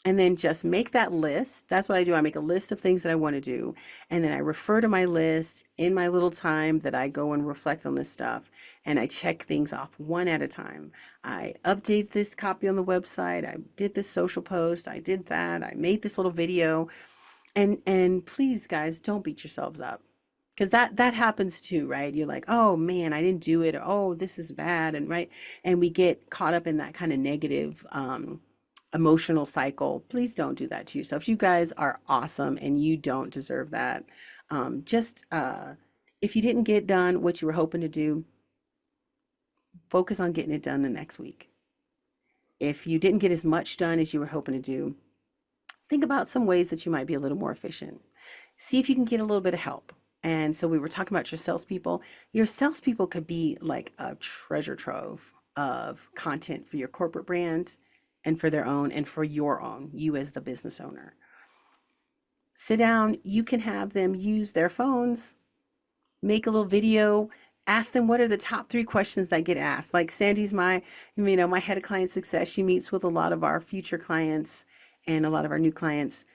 And then just make that list. That's what I do. I make a list of things that I want to do. And then I refer to my list in my little time that I go and reflect on this stuff. And I check things off one at a time. I update this copy on the website. I did this social post. I did that. I made this little video. And please, guys, don't beat yourselves up. Because that happens too, right? You're like, oh man, I didn't do it. Or, oh, this is bad. And right. And we get caught up in that kind of negative emotional cycle. Please don't do that to yourself. You guys are awesome and you don't deserve that. Just if you didn't get done what you were hoping to do, focus on getting it done the next week. If you didn't get as much done as you were hoping to do, think about some ways that you might be a little more efficient. See if you can get a little bit of help. And so we were talking about your salespeople. Your salespeople could be like a treasure trove of content for your corporate brand and for their own and for your own, you as the business owner. Sit down, you can have them use their phones, make a little video, ask them what are the top 3 questions that get asked. Like Sandy's my head of client success. She meets with a lot of our future clients and a lot of our new clients.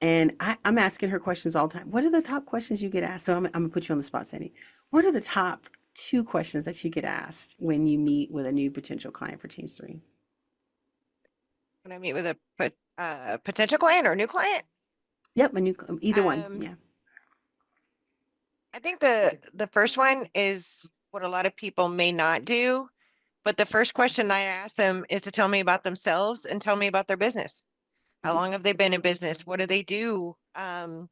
And I'm asking her questions all the time. What are the top questions you get asked? So I'm gonna put you on the spot, Sandy. What are the top 2 questions that you get asked when you meet with a new potential client for Change 3? When I meet with a potential client or new client, Yep, either one. um, Yeah. I think the first one is what a lot of people may not do. But the first question I ask them is to tell me about themselves and tell me about their business. How Mhm. long have they been in business? What do they do? To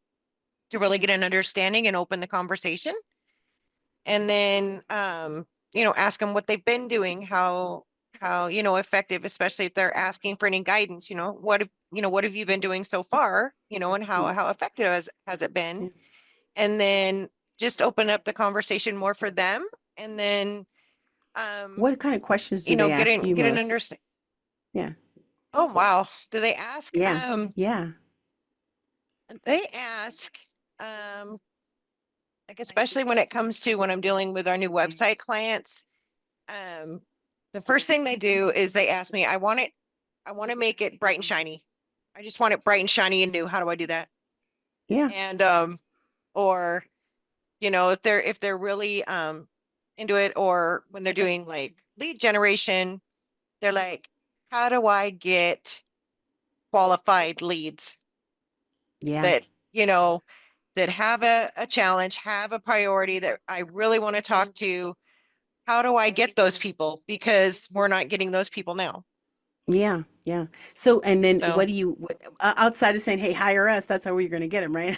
really get an understanding and open the conversation. And then, ask them what they've been doing, how, effective, especially if they're asking for any guidance, what have you been doing so far, and Mm, how effective has it been? yeah. And then just open up the conversation more for them. And then, What kind of questions do they ask you get an most? understanding. Yeah. Oh, wow. Do they ask? Yeah. Yeah. They ask, um, like, especially when it comes to when I'm dealing with our new website clients, um, the first thing they do is they ask me, I want to make it bright and shiny. I just want it bright and shiny and new. How do I do that? Yeah. And, or, if they're really, into it, or when they're doing like lead generation, they're like, how do I get qualified leads Yeah. that, you know, that have a challenge, have a priority that I really want to talk to. How do I get those people? Because we're not getting those people now. Yeah, yeah. So, and then So outside of saying, "Hey, hire us," that's how you're going to get them, right?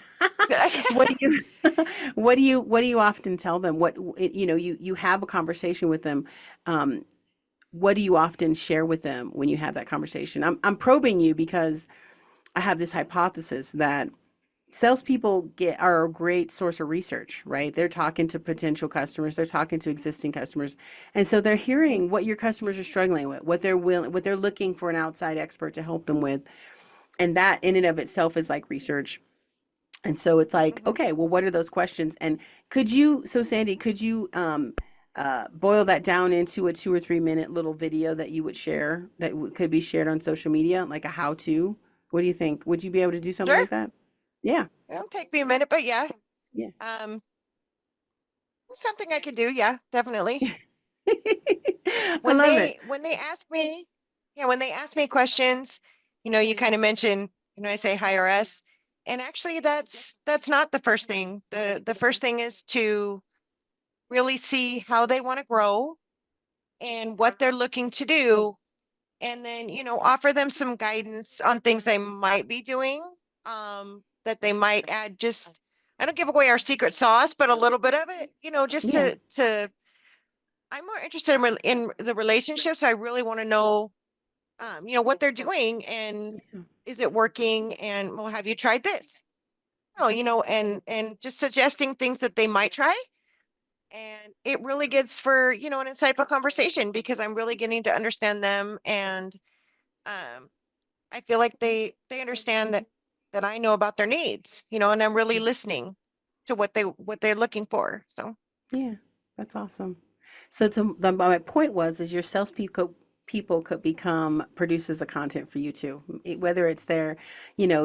What do you, what do you often tell them? You have a conversation with them. Um, what do you often share with them when you have that conversation? I'm probing you because I have this hypothesis that salespeople are a great source of research, right? They're talking to potential customers, they're talking to existing customers, and so they're hearing what your customers are struggling with, what they're looking for an outside expert to help them with, and that in and of itself is like research. And so it's like, Mhm. okay, well, what are those questions? And so Sandy, could you boil that down into a 2 or 3 minute little video that you would share that could be shared on social media, like a how to? What do you think? Would you be able to do something Sure, like that? Yeah. it'll take me a minute, but yeah, Yeah. um, something I could do. Yeah, definitely. I love it. When they ask me, yeah, when they ask me questions, you kind of mention, I say hire us, and actually that's not the first thing. The first thing is to really see how they want to grow and what they're looking to do, and then offer them some guidance on things they might be doing, that they might add. Just I don't give away our secret sauce, but a little bit of it, just Yeah. to I'm more interested in the relationships. I really want to know, what they're doing, and is it working, and well, have you tried this? Oh, and just suggesting things that they might try. And it really gets for, an insightful conversation, because I'm really getting to understand them. And um, I feel like they understand that I know about their needs, and I'm really listening to what they're looking for. So Yeah, that's awesome. So my point was is your salespeople could become producers of content for you too. Whether it's their,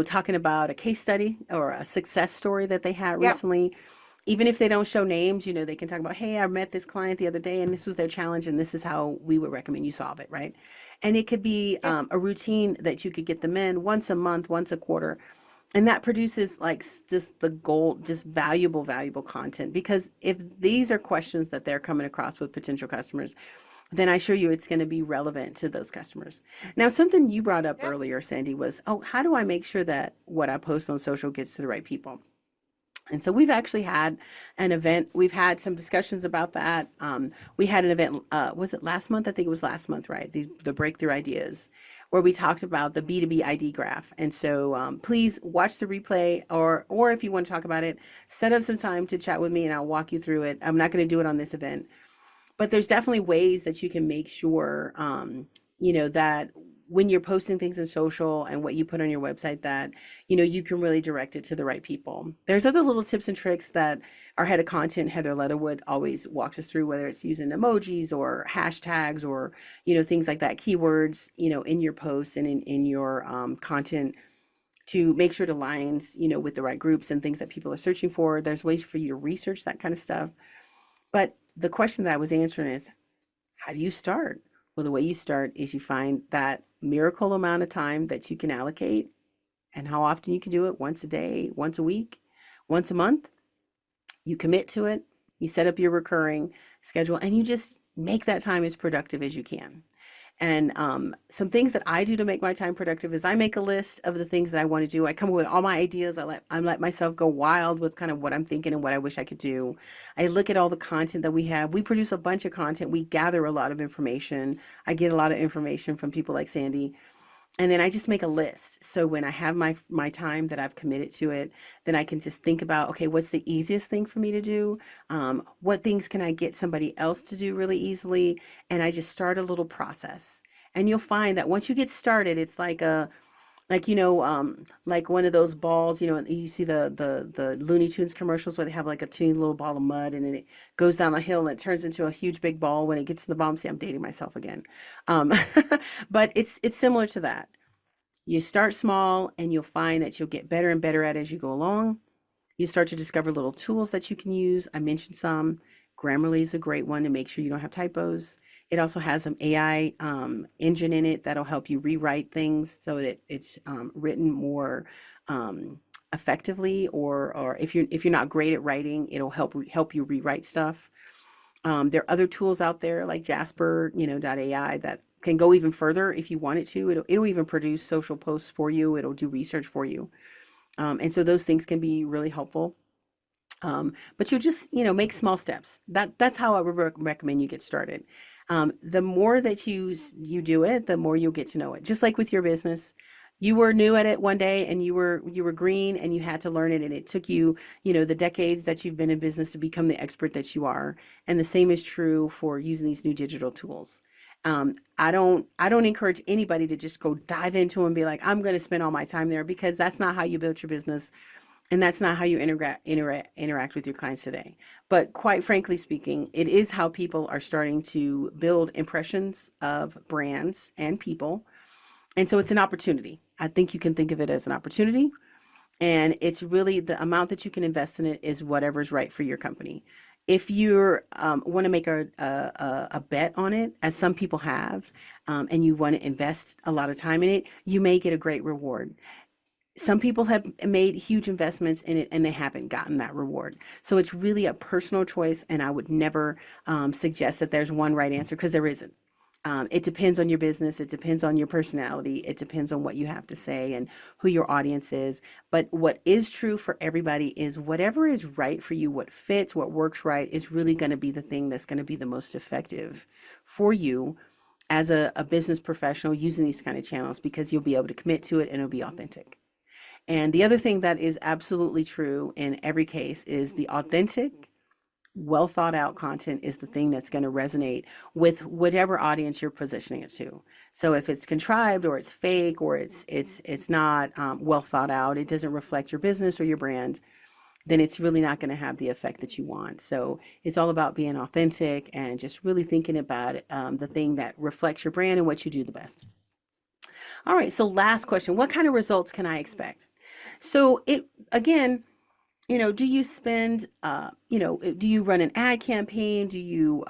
talking about a case study or a success story that they had yeah, recently, even if they don't show names, they can talk about, hey, I met this client the other day and this was their challenge and this is how we would recommend you solve it, right? And it could be yeah, a routine that you could get them in once a month, once a quarter, and that produces like just the gold, just valuable content, because if these are questions that they're coming across with potential customers, then I assure you it's going to be relevant to those customers. Now, something you brought up yeah, earlier, Sandy, was, oh, how do I make sure that what I post on social gets to the right people? And so we've actually had an event. We've had some discussions about that. We had an event. Was it last month? I think it was last month, right? The breakthrough ideas, where we talked about the B2B ID graph. And so please watch the replay, or if you want to talk about it, set up some time to chat with me, and I'll walk you through it. I'm not going to do it on this event, but there's definitely ways that you can make sure, that when you're posting things in social and what you put on your website, that, you can really direct it to the right people. There's other little tips and tricks that our head of content, Heather Leatherwood, always walks us through, whether it's using emojis or hashtags or, things like that, keywords, in your posts and in your content, to make sure it aligns, with the right groups and things that people are searching for. There's ways for you to research that kind of stuff. But the question that I was answering is, how do you start? Well, the way you start is you find that miracle amount of time that you can allocate, and how often you can do it: once a day, once a week, once a month. You commit to it, you set up your recurring schedule, and you just make that time as productive as you can. And some things that I do to make my time productive is I make a list of the things that I want to do. I come up with all my ideas. I let myself go wild with kind of what I'm thinking and what I wish I could do. I look at all the content that we have. We produce a bunch of content. We gather a lot of information. I get a lot of information from people like Sandy, and then I just make a list. So when I have my time that I've committed to it, then I can just think about, okay, what's the easiest thing for me to do? What things can I get somebody else to do really easily? And I just start a little process. And you'll find that once you get started, it's like one of those balls, you see the Looney Tunes commercials where they have like a teeny little ball of mud, and then it goes down a hill and it turns into a huge big ball when it gets to the bottom. See, I'm dating myself again. Um, but it's similar to that. You start small and you'll find that you'll get better and better at it as you go along. You start to discover little tools that you can use. I mentioned some. Grammarly is a great one to make sure you don't have typos. It also has some AI engine in it that'll help you rewrite things so that it's written more um, effectively, or if you're not great at writing, it'll help you rewrite stuff. There are other tools out there like Jasper, .ai that can go even further if you want it to. It'll even produce social posts for you. It'll do research for you. And so those things can be really helpful. But you just, make small steps. That's how I would recommend you get started. The more that you do it, the more you'll get to know it. Just like with your business, you were new at it one day and you were green and you had to learn it, and it took you, the decades that you've been in business to become the expert that you are. And the same is true for using these new digital tools. I don't encourage anybody to just go dive into and be like, I'm going to spend all my time there, because that's not how you build your business. And that's not how you interact with your clients today. But quite frankly speaking, it is how people are starting to build impressions of brands and people. And so it's an opportunity. I think you can think of it as an opportunity. And it's really the amount that you can invest in it is whatever's right for your company. If you want to make a bet on it, as some people have, and you want to invest a lot of time in it, you may get a great reward. Some people have made huge investments in it and they haven't gotten that reward. So it's really a personal choice, and I would never suggest that there's one right answer, because there isn't. It depends on your business. It depends on your personality. It depends on what you have to say and who your audience is. But what is true for everybody is whatever is right for you, what fits, what works right, is really going to be the thing that's going to be the most effective for you as a business professional using these kind of channels, because you'll be able to commit to it and it'll be authentic. And the other thing that is absolutely true in every case is the authentic, well thought out content is the thing that's going to resonate with whatever audience you're positioning it to. So if it's contrived or it's fake or it's not well thought out, it doesn't reflect your business or your brand, then it's really not going to have the effect that you want. So it's all about being authentic and just really thinking about the thing that reflects your brand and what you do the best. All right, so last question, what kind of results can I expect? So it, again, do you spend, do you run an ad campaign? Do you,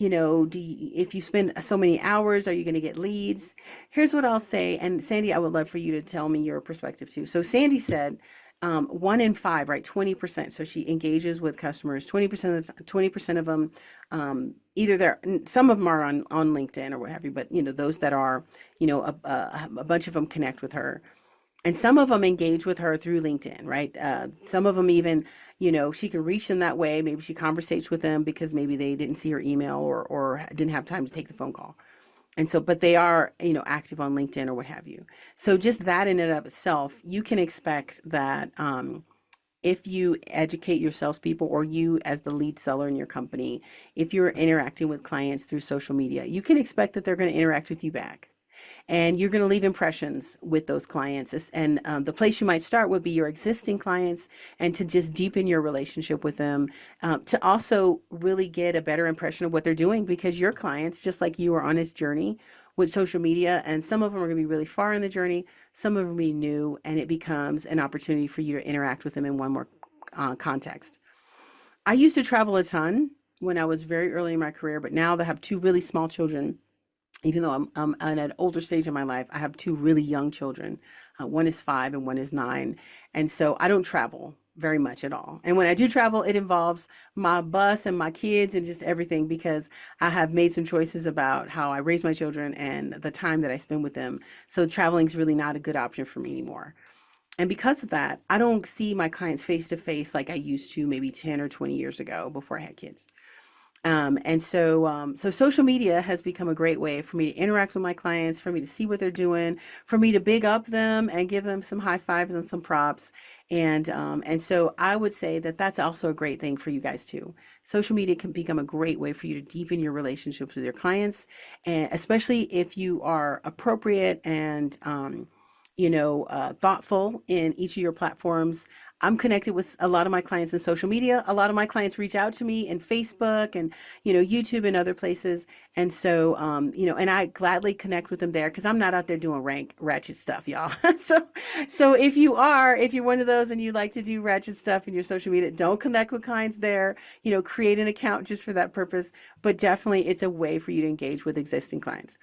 if you spend so many hours, are you going to get leads? Here's what I'll say. And Sandy, I would love for you to tell me your perspective too. So Sandy said, 1 in 5, right? 20%. So she engages with customers, 20% of them, either some of them are on LinkedIn or what have you, but those that are, a bunch of them connect with her. And some of them engage with her through LinkedIn, right? Some of them even, she can reach them that way. Maybe she conversates with them because maybe they didn't see her email or didn't have time to take the phone call. And so, but they are, active on LinkedIn or what have you. So just that in and of itself, you can expect that if you educate your salespeople, or you as the lead seller in your company, if you're interacting with clients through social media, you can expect that they're going to interact with you back. And you're going to leave impressions with those clients. And the place you might start would be your existing clients, and to just deepen your relationship with them, to also really get a better impression of what they're doing, because your clients, just like you, are on this journey with social media, and some of them are going to be really far in the journey, some of them will be new, and it becomes an opportunity for you to interact with them in one more context. I used to travel a ton when I was very early in my career, but now that I have 2 really small children, even though I'm at an older stage in my life, I have 2 really young children. One is 5 and one is 9. And so I don't travel very much at all. And when I do travel, it involves my bus and my kids and just everything, because I have made some choices about how I raise my children and the time that I spend with them. So traveling is really not a good option for me anymore. And because of that, I don't see my clients face to face like I used to maybe 10 or 20 years ago before I had kids. So social media has become a great way for me to interact with my clients, for me to see what they're doing, for me to big up them and give them some high fives and some props. And so I would say that that's also a great thing for you guys too. Social media can become a great way for you to deepen your relationships with your clients, and especially if you are appropriate and, thoughtful in each of your platforms. I'm connected with a lot of my clients in social media. A lot of my clients reach out to me in Facebook and, YouTube and other places. And so, and I gladly connect with them there, because I'm not out there doing ratchet stuff, y'all. So if you're one of those and you like to do ratchet stuff in your social media, don't connect with clients there. Create an account just for that purpose. But definitely it's a way for you to engage with existing clients.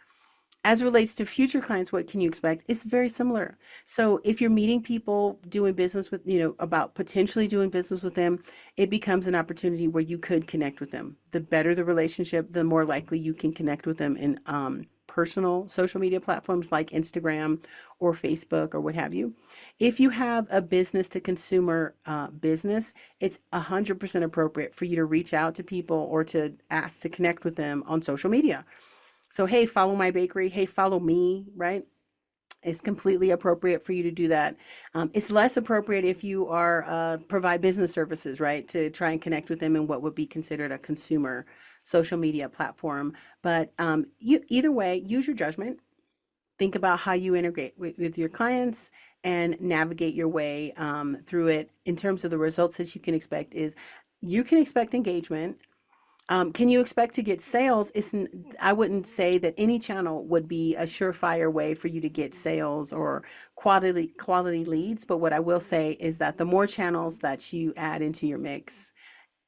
As relates to future clients, what can you expect? It's very similar. So if you're meeting people doing business with, about potentially doing business with them, it becomes an opportunity where you could connect with them. The better the relationship, the more likely you can connect with them in personal social media platforms like Instagram or Facebook or what have you. If you have a business to consumer business, it's 100% appropriate for you to reach out to people or to ask to connect with them on social media. So, hey, follow my bakery. Hey, follow me, right? It's completely appropriate for you to do that. It's less appropriate if you are provide business services, right? To try and connect with them in what would be considered a consumer social media platform. But either way, use your judgment. Think about how you integrate with your clients and navigate your way through it. In terms of the results that you can expect, is you can expect engagement. Can you expect to get sales? I wouldn't say that any channel would be a surefire way for you to get sales or quality leads. But what I will say is that the more channels that you add into your mix,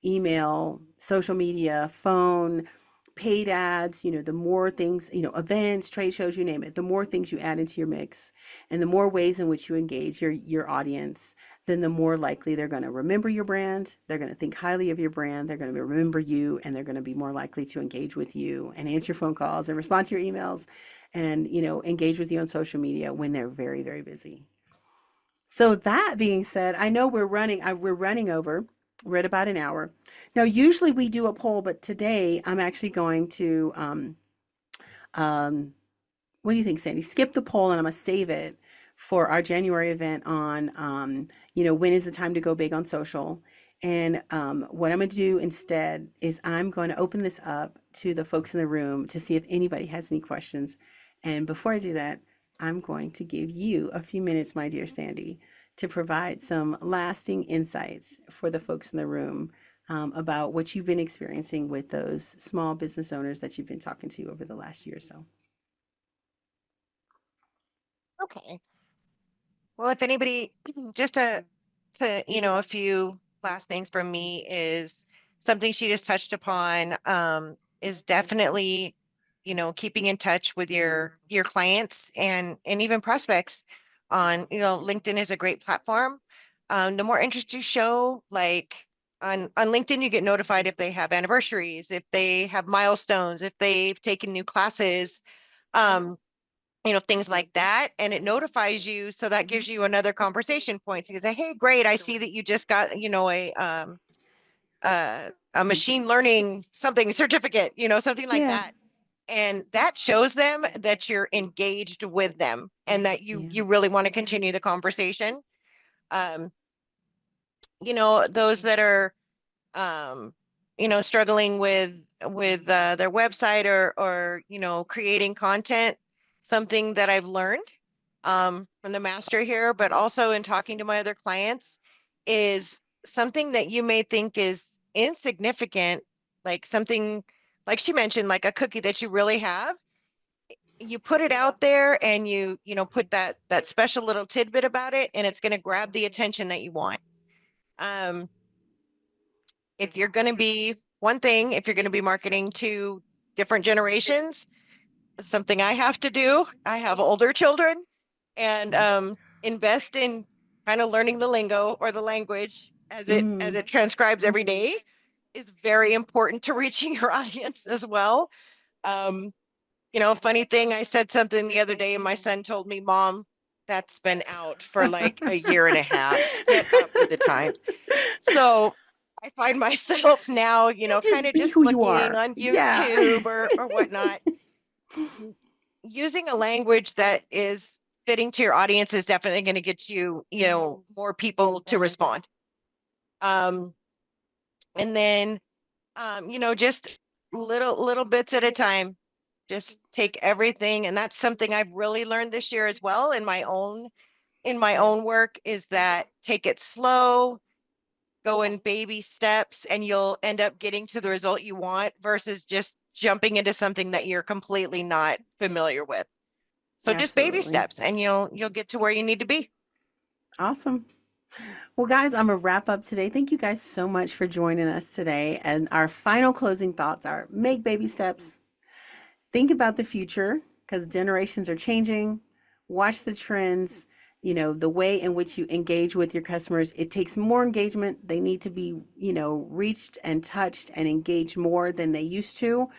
email, social media, phone, paid ads, the more things, events, trade shows, you name it, the more things you add into your mix and the more ways in which you engage your audience, then the more likely they're going to remember your brand. They're going to think highly of your brand. They're going to remember you, and they're going to be more likely to engage with you and answer phone calls and respond to your emails and, engage with you on social media when they're very, very busy. So that being said, I know we're running over. We're at about an hour. Now, usually we do a poll, but today I'm actually going to, um, what do you think, Sandy? Skip the poll and I'm going to save it for our January event on, when is the time to go big on social? And what I'm going to do instead is I'm going to open this up to the folks in the room to see if anybody has any questions. And before I do that, I'm going to give you a few minutes, my dear Sandy, to provide some lasting insights for the folks in the room about what you've been experiencing with those small business owners that you've been talking to over the last year or so. Okay. Well, if anybody, just a few last things from me is something she just touched upon, is definitely, keeping in touch with your clients and even prospects on, LinkedIn is a great platform. The more interest you show, like on LinkedIn, you get notified if they have anniversaries, if they have milestones, if they've taken new classes. Things like that. And it notifies you. So that gives you another conversation point. So you can say, hey, great. I see that you just got, a machine learning something certificate, something like Yeah, that. And that shows them that you're engaged with them and that you yeah. you really want to continue the conversation. Um, those that are struggling with their website or creating content, something that I've learned from the master here, but also in talking to my other clients, is something that you may think is insignificant, like something like she mentioned, like a cookie that you really have. You put it out there and put that special little tidbit about it, and it's going to grab the attention that you want. Um, if you're going to be one thing, if you're going to be marketing to different generations, something I have to do. I have older children and invest in kind of learning the lingo or the language as Mm, it transcribes every day is very important to reaching your audience as well. Um, funny thing, I said something the other day and my son told me, Mom, that's been out for like a year and a half. Get up with the times. So I find myself now, kind just of be just who you looking are. on Yeah. YouTube or whatnot. Using a language that is fitting to your audience is definitely going to get you, more people to respond. Um, and then, just little bits at a time. Just take everything, and that's something I've really learned this year as well in my own work is that take it slow, go in baby steps, and you'll end up getting to the result you want versus just jumping into something that you're completely not familiar with. So just baby Absolutely. steps and you'll get to where you need to be. Awesome. Well, guys, I'm going to wrap up today. Thank you guys so much for joining us today. And our final closing thoughts are make baby steps, think about the future, because generations are changing. Watch the trends, the way in which you engage with your customers. It takes more engagement. They need to be, reached and touched and engaged more than they used to.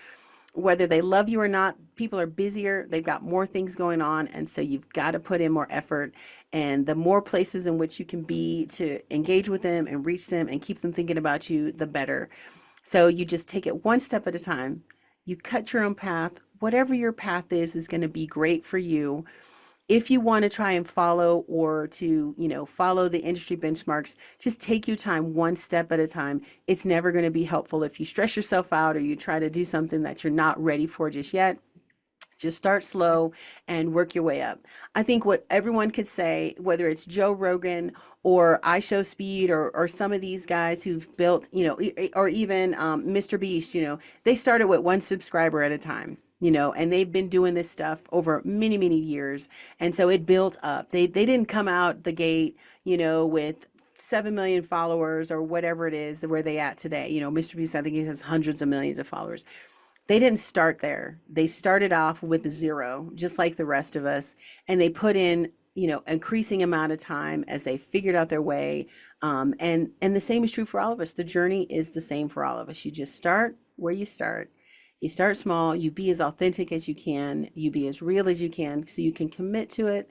Whether they love you or not, people are busier. They've got more things going on. And so you've got to put in more effort. And the more places in which you can be to engage with them and reach them and keep them thinking about you, the better. So you just take it one step at a time. You cut your own path. Whatever your path is going to be great for you. If you want to try and follow or to, follow the industry benchmarks, just take your time one step at a time. It's never going to be helpful if you stress yourself out or you try to do something that you're not ready for just yet. Just start slow and work your way up. I think what everyone could say, whether it's Joe Rogan or iShowSpeed or some of these guys who've built, or even Mr. Beast, they started with one subscriber at a time. And they've been doing this stuff over many, many years. And so it built up. They didn't come out the gate, with 7 million followers or whatever it is where they at today. Mr. Beast, I think he has hundreds of millions of followers. They didn't start there. They started off with 0, just like the rest of us. And they put in, increasing amount of time as they figured out their way. And the same is true for all of us. The journey is the same for all of us. You just start where you start. You start small, you be as authentic as you can, you be as real as you can, so you can commit to it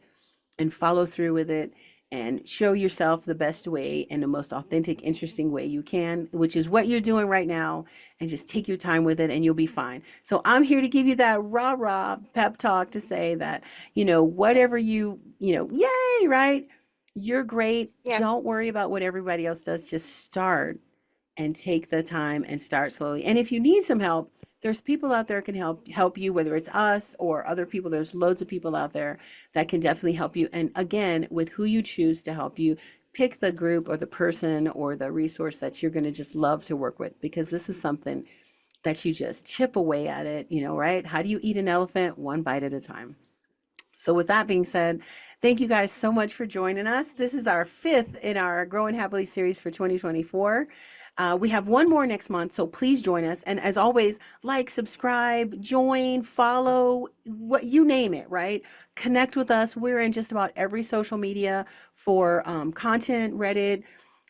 and follow through with it and show yourself the best way in the most authentic, interesting way you can, which is what you're doing right now. And just take your time with it and you'll be fine. So I'm here to give you that rah-rah pep talk to say that, whatever yay, right? You're great. Yeah. Don't worry about what everybody else does. Just start and take the time and start slowly. And if you need some help, there's people out there can help you, whether it's us or other people. There's loads of people out there that can definitely help you. And again, with who you choose to help you, pick the group or the person or the resource that you're going to just love to work with, because this is something that you just chip away at it, right? How do you eat an elephant? One bite at a time. So with that being said, thank you guys so much for joining us. This is our 5th in our Growing Happily series for 2024. We have one more next month, so please join us. And as always, like, subscribe, join, follow, what you name it, right? Connect with us. We're in just about every social media for content, Reddit,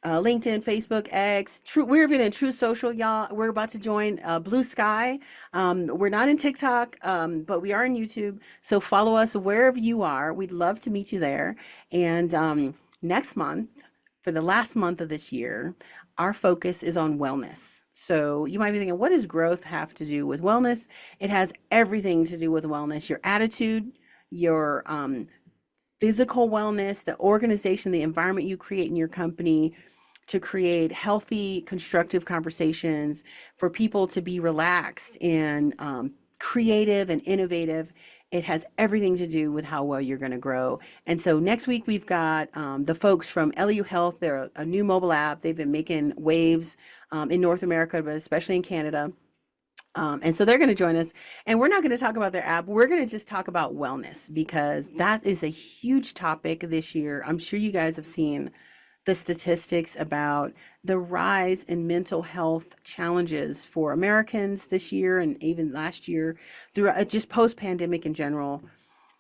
LinkedIn, Facebook, X. We're even in True Social, y'all. We're about to join Blue Sky. We're not in TikTok, but we are in YouTube. So follow us wherever you are. We'd love to meet you there. And next month, for the last month of this year, our focus is on wellness. So you might be thinking, what does growth have to do with wellness? It has everything to do with wellness. Your attitude, your physical wellness, the organization, the environment you create in your company to create healthy, constructive conversations, for people to be relaxed and creative and innovative. It has everything to do with how well you're going to grow. And so next week, we've got the folks from LU Health. They're a new mobile app. They've been making waves in North America, but especially in Canada. And so they're going to join us. And we're not going to talk about their app. We're going to just talk about wellness, because that is a huge topic this year. I'm sure you guys have seen the statistics about the rise in mental health challenges for Americans this year and even last year, throughout just post-pandemic in general.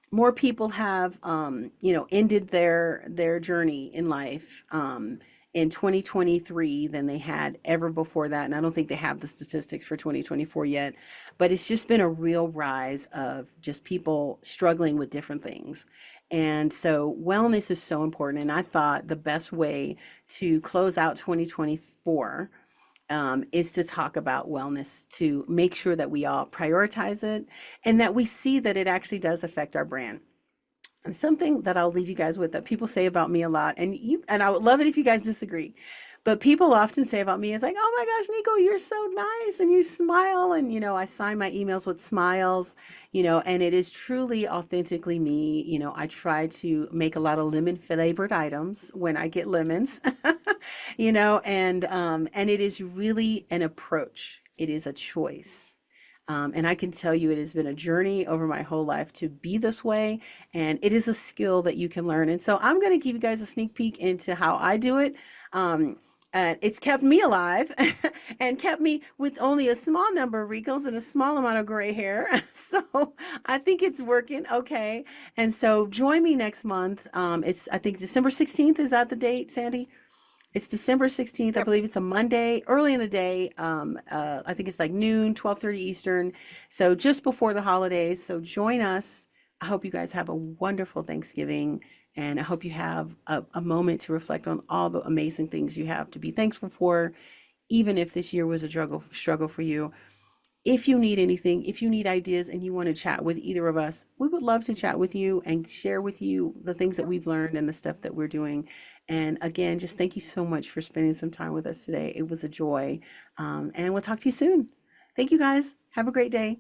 More people have, ended their journey in life in 2023 than they had ever before that. And I don't think they have the statistics for 2024 yet, but it's just been a real rise of just people struggling with different things. And so wellness is so important. And I thought the best way to close out 2024 is to talk about wellness, to make sure that we all prioritize it and that we see that it actually does affect our brand. And something that I'll leave you guys with that people say about me a lot, and I would love it if you guys disagree, but people often say about me is like, oh my gosh, Nico, you're so nice and you smile. And, I sign my emails with smiles, and it is truly authentically me. I try to make a lot of lemon flavored items when I get lemons, and it is really an approach. It is a choice. And I can tell you it has been a journey over my whole life to be this way, and it is a skill that you can learn. And so I'm going to give you guys a sneak peek into how I do it. it's kept me alive and kept me with only a small number of wrinkles and a small amount of gray hair. So I think it's working okay. And so join me next month. It's, I think, December 16th. Is that the date, Sandy? It's December 16th. I Yep. believe it's a Monday, early in the day. I think it's like noon, 12:30 Eastern. So just before the holidays. So join us. I hope you guys have a wonderful Thanksgiving, and I hope you have a moment to reflect on all the amazing things you have to be thankful for, even if this year was a struggle for you. If you need anything, if you need ideas and you want to chat with either of us, we would love to chat with you and share with you the things that we've learned and the stuff that we're doing. And again, just thank you so much for spending some time with us today. It was a joy. And we'll talk to you soon. Thank you guys. Have a great day.